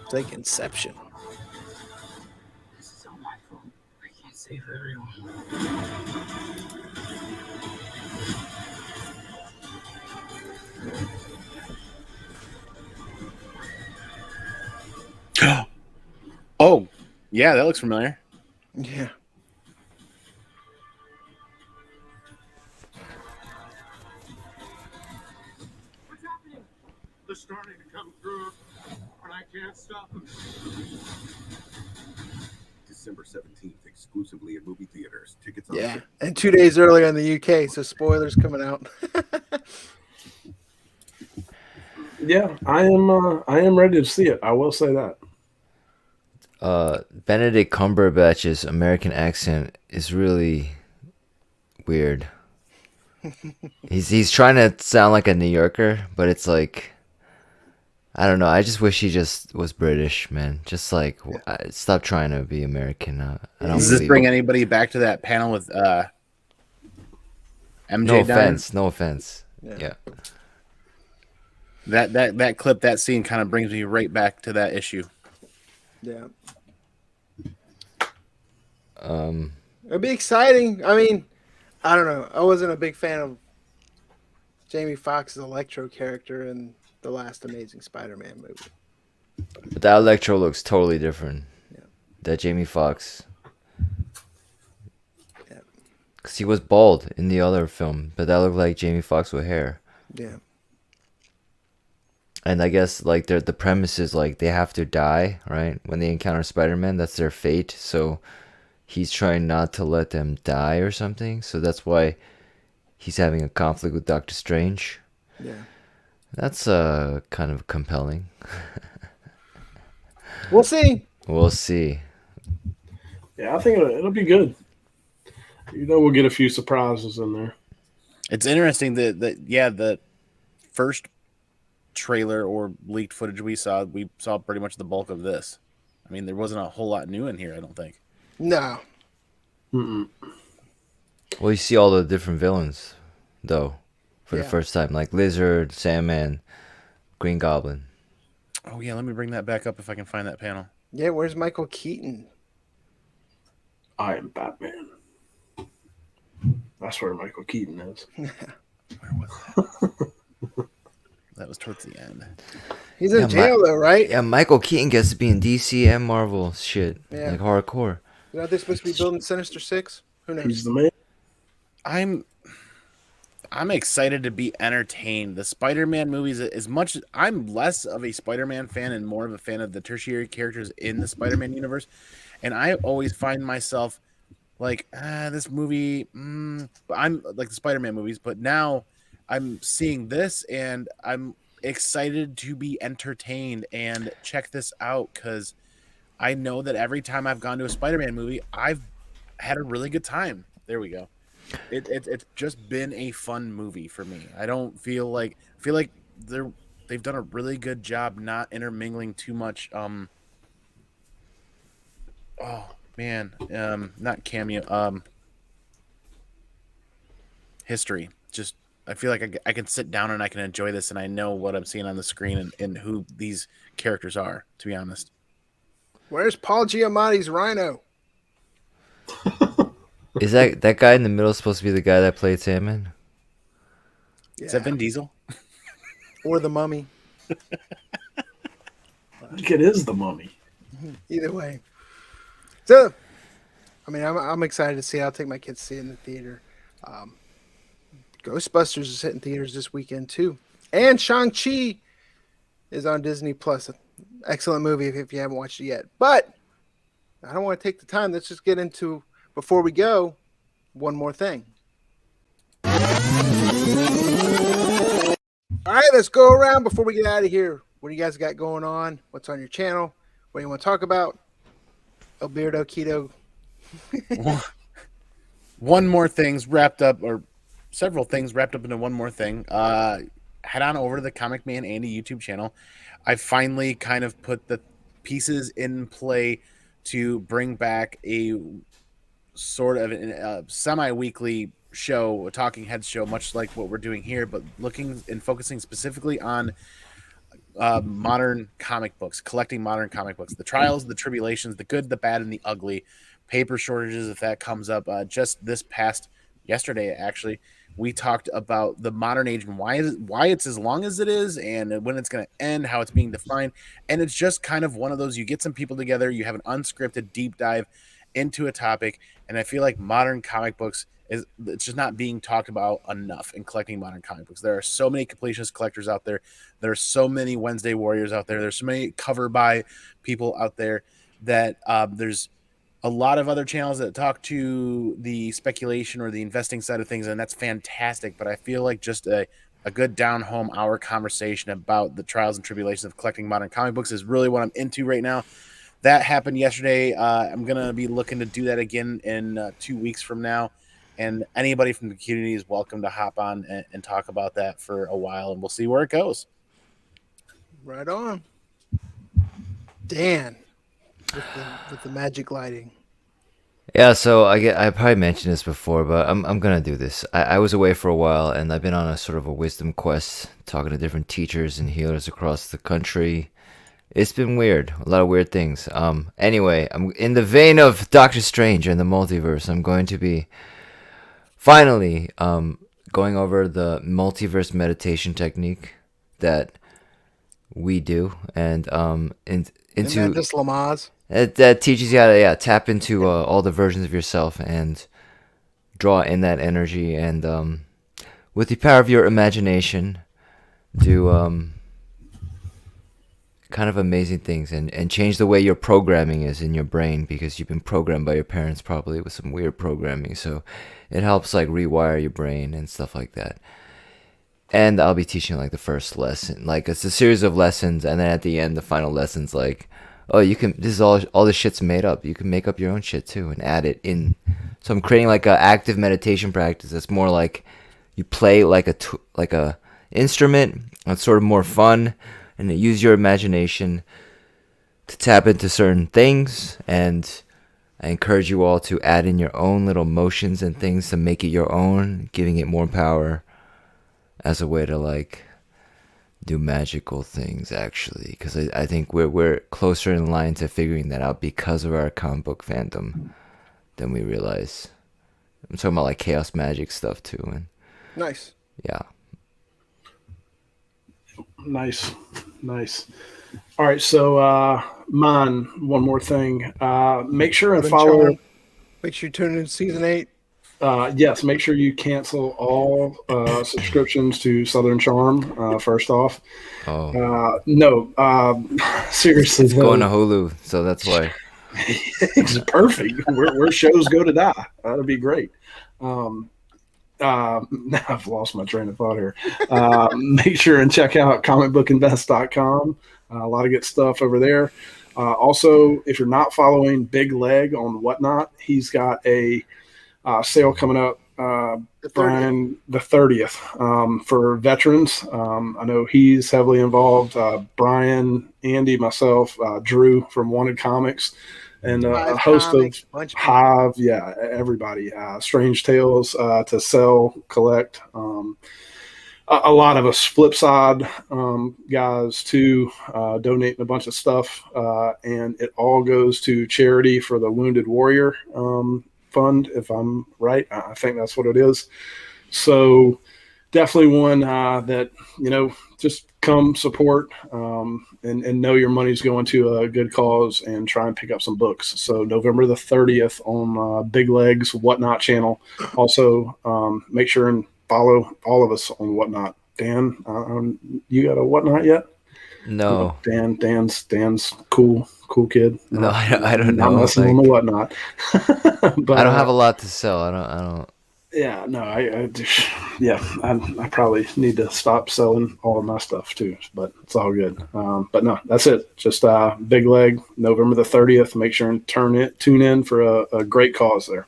It's like Inception. This is all my fault. I can't save everyone. oh, yeah, that looks familiar. Yeah. What's happening? They're starting to come through, and I can't stop them. December 17th, exclusively at movie theaters. Tickets on Yeah. sale. And 2 days earlier in the UK, so spoilers coming out. Yeah, I am ready to see it. I will say that. Benedict Cumberbatch's American accent is really weird. He's trying to sound like a New Yorker, but it's like I don't know. I just wish he just was British, man. Just like stop trying to be American. I don't Does this believe bring it. anybody back to that panel with MJ? No dying? offense. No offense. Yeah. That clip, that scene, kind of brings me right back to that issue. Yeah. It'd be exciting. I mean, I don't know. I wasn't a big fan of Jamie Foxx's Electro character in the last Amazing Spider-Man movie. But that Electro looks totally different. Yeah. That Jamie Foxx. Yeah. Because he was bald in the other film, but that looked like Jamie Foxx with hair. Yeah. And I guess like the premise is like they have to die, right? When they encounter Spider-Man, that's their fate. So he's trying not to let them die or something. So that's why he's having a conflict with Doctor Strange. Yeah. That's kind of compelling. We'll see. We'll see. Yeah, I think it'll be good. You know, we'll get a few surprises in there. It's interesting that the first trailer or leaked footage we saw pretty much the bulk of this. I mean, there wasn't a whole lot new in here, I don't think. No. Mm-mm. Well, you see all the different villains, though, for the Yeah. first time. Like Lizard, Sandman, Green Goblin. Oh yeah, let me bring that back up if I can find that panel. Yeah, where's Michael Keaton? I am Batman. That's where Michael Keaton is. Where was that? That was towards the end. He's in Yeah, jail though, right? Yeah, Michael Keaton gets to be in DC and Marvel shit. Yeah. Like hardcore. You know they're supposed to be building Sinister Six? Who knows? He's the man. I'm excited to be entertained. The Spider-Man movies, as much as I'm less of a Spider-Man fan and more of a fan of the tertiary characters in the Spider-Man universe, and I always find myself like, this movie, I'm like the Spider-Man movies, but now I'm seeing this and I'm excited to be entertained and check this out because I know that every time I've gone to a Spider-Man movie, I've had a really good time. There we go. It's just been a fun movie for me. I feel like they've done a really good job not intermingling too much man, not cameo, history. Just I feel like I can sit down and I can enjoy this, and I know what I'm seeing on the screen and who these characters are. To be honest, Where's Paul Giamatti's Rhino? Is that guy in the middle supposed to be the guy that played Sandman? is that Vin Diesel? Or the Mummy? I think it is the Mummy. Either way. So, I mean, I'm excited to see. I'll take my kids to see it in the theater. Ghostbusters is hitting theaters this weekend too, and Shang-Chi is on Disney Plus. Excellent movie if you haven't watched it yet. But I don't want to take the time. Let's just get into, before we go, one more thing. All right, let's go around before we get out of here. What do you guys got going on? What's on your channel? What do you want to talk about? Alberto Keto. One more thing's wrapped up, or several things wrapped up into one more thing. Head on over to the Comic Man Andy YouTube channel. I finally kind of put the pieces in play to bring back a sort of a semi-weekly show, a talking heads show, much like what we're doing here, but looking and focusing specifically on modern comic books, collecting modern comic books, the trials, the tribulations, the good, the bad, and the ugly, paper shortages, if that comes up. Just this past yesterday, actually, we talked about the modern age and why it's as long as it is, and when it's going to end, how it's being defined. And it's just kind of one of those, you get some people together, you have an unscripted deep dive into a topic, and I feel like modern comic books it's just not being talked about enough in collecting modern comic books. There are so many completionist collectors out there. There are so many Wednesday Warriors out there. There's so many cover by people out there that there's a lot of other channels that talk to the speculation or the investing side of things, and that's fantastic. But I feel like just a good down-home hour conversation about the trials and tribulations of collecting modern comic books is really what I'm into right now. That happened yesterday. I'm going to be looking to do that again in 2 weeks from now. And anybody from the community is welcome to hop on and talk about that for a while, and we'll see where it goes. Right on. Dan, with the magic lighting. Yeah, so I probably mentioned this before, but I'm gonna do this. I was away for a while, and I've been on a sort of a wisdom quest, talking to different teachers and healers across the country. It's been weird, a lot of weird things. Anyway, I'm in the vein of Doctor Strange and the multiverse. I'm going to be finally going over the multiverse meditation technique that we do, and into Isn't that just Lamaze? that teaches you how to tap into all the versions of yourself and draw in that energy, and with the power of your imagination do kind of amazing things and change the way your programming is in your brain, because you've been programmed by your parents probably with some weird programming, so it helps like rewire your brain and stuff like that. And I'll be teaching like the first lesson, like it's a series of lessons, and then at the end the final lesson's like, oh, you can, this is all this shit's made up, you can make up your own shit too and add it in. So I'm creating like a active meditation practice that's more like you play like a instrument. It's sort of more fun, and use your imagination to tap into certain things. And I encourage you all to add in your own little motions and things to make it your own, giving it more power as a way to like do magical things, actually, because I think we're closer in line to figuring that out because of our comic book fandom than we realize. I'm talking about like chaos magic stuff too, and Nice. yeah. Nice. All right, so mine, one more thing. Make sure and follow. Make sure you tune in to season 8. Yes, make sure you cancel all subscriptions to Southern Charm. First off, no, seriously, It's going to Hulu, so that's why. it's perfect. Where shows go to die. That'd be great. Now I've lost my train of thought here. Make sure and check out comicbookinvest.com. A lot of good stuff over there. Also, if you're not following Big Leg on Whatnot, he's got a sale coming up, Brian, the 30th, for veterans. I know he's heavily involved. Brian, Andy, myself, Drew from Wanted Comics. and a Hive host Comics, of bunch of Hive, everybody. Strange Tales to sell, collect. A lot of us Flipside guys too, donating a bunch of stuff, and it all goes to charity for the Wounded Warrior Fund, if I'm right. I think that's what it is. So definitely one that, just come support and know your money's going to a good cause, and try and pick up some books. So November the 30th on Big Legs Whatnot channel. Also, make sure and follow all of us on Whatnot. Dan, you got a Whatnot yet? No. Dan's cool kid. No, I don't know. I'm messing on the Whatnot. But I don't have a lot to sell. I don't. Yeah, no, I probably need to stop selling all of my stuff too, but it's all good. But no, that's it. Just Big Leg, November the 30th. Make sure and tune in for a great cause there.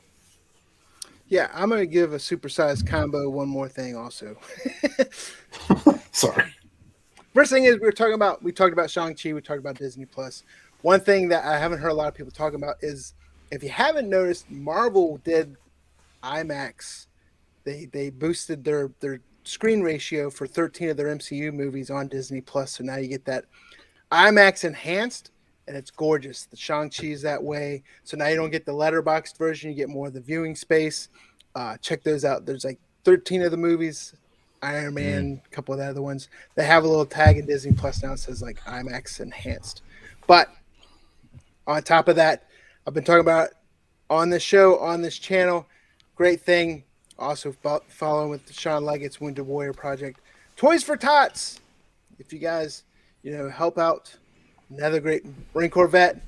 Yeah, I'm going to give a supersized combo one more thing also. Sorry. First thing is we talked about Shang-Chi, we talked about Disney Plus. One thing that I haven't heard a lot of people talking about is, if you haven't noticed, Marvel did IMAX. They boosted their screen ratio for 13 of their MCU movies on Disney Plus. So now you get that IMAX enhanced, and it's gorgeous. The Shang-Chi is that way. So now you don't get the letterboxed version, you get more of the viewing space. Check those out. There's like 13 of the movies. Iron Man, a couple of the other ones. They have a little tag in Disney Plus now that says like IMAX enhanced. But on top of that, I've been talking about on this show, on this channel, great thing. Also following with the Sean Leggett's Wounded Warrior Project. Toys for Tots. If you guys, help out, another great Marine Corps vet.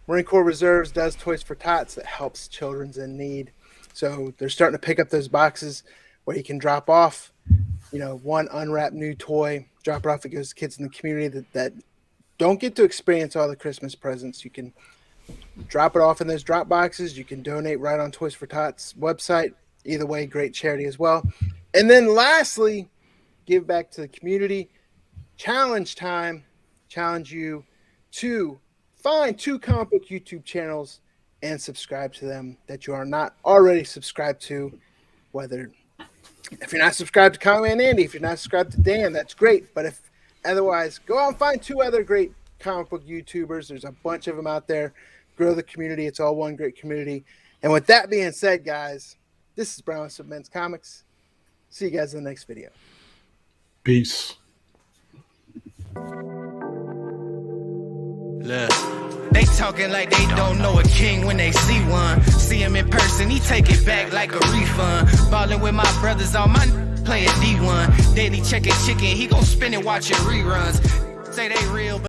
Marine Corps Reserves does Toys for Tots that helps children's in need. So they're starting to pick up those boxes where you can drop off, one unwrapped new toy, drop it off. It goes to kids in the community that don't get to experience all the Christmas presents. You can drop it off in those drop boxes. You can donate right on Toys for Tots website. Either way, great charity as well. And then lastly, give back to the community. Challenge time. Challenge you to find 2 comic book YouTube channels and subscribe to them that you are not already subscribed to. Whether, if you're not subscribed to Comic Man Andy, if you're not subscribed to Dan, that's great. But if otherwise, go out and find 2 other great comic book YouTubers. There's a bunch of them out there. Grow the community. It's all one great community. And with that being said, guys, this is Brown of Men's Comics. See you guys in the next video. Peace. Look. They talking like they don't know a king when they see one. See him in person, he take it back like a refund. Ballin' with my brothers, all my playing D1. Daily checking chicken, he gon' spin it watching reruns. Say they real, but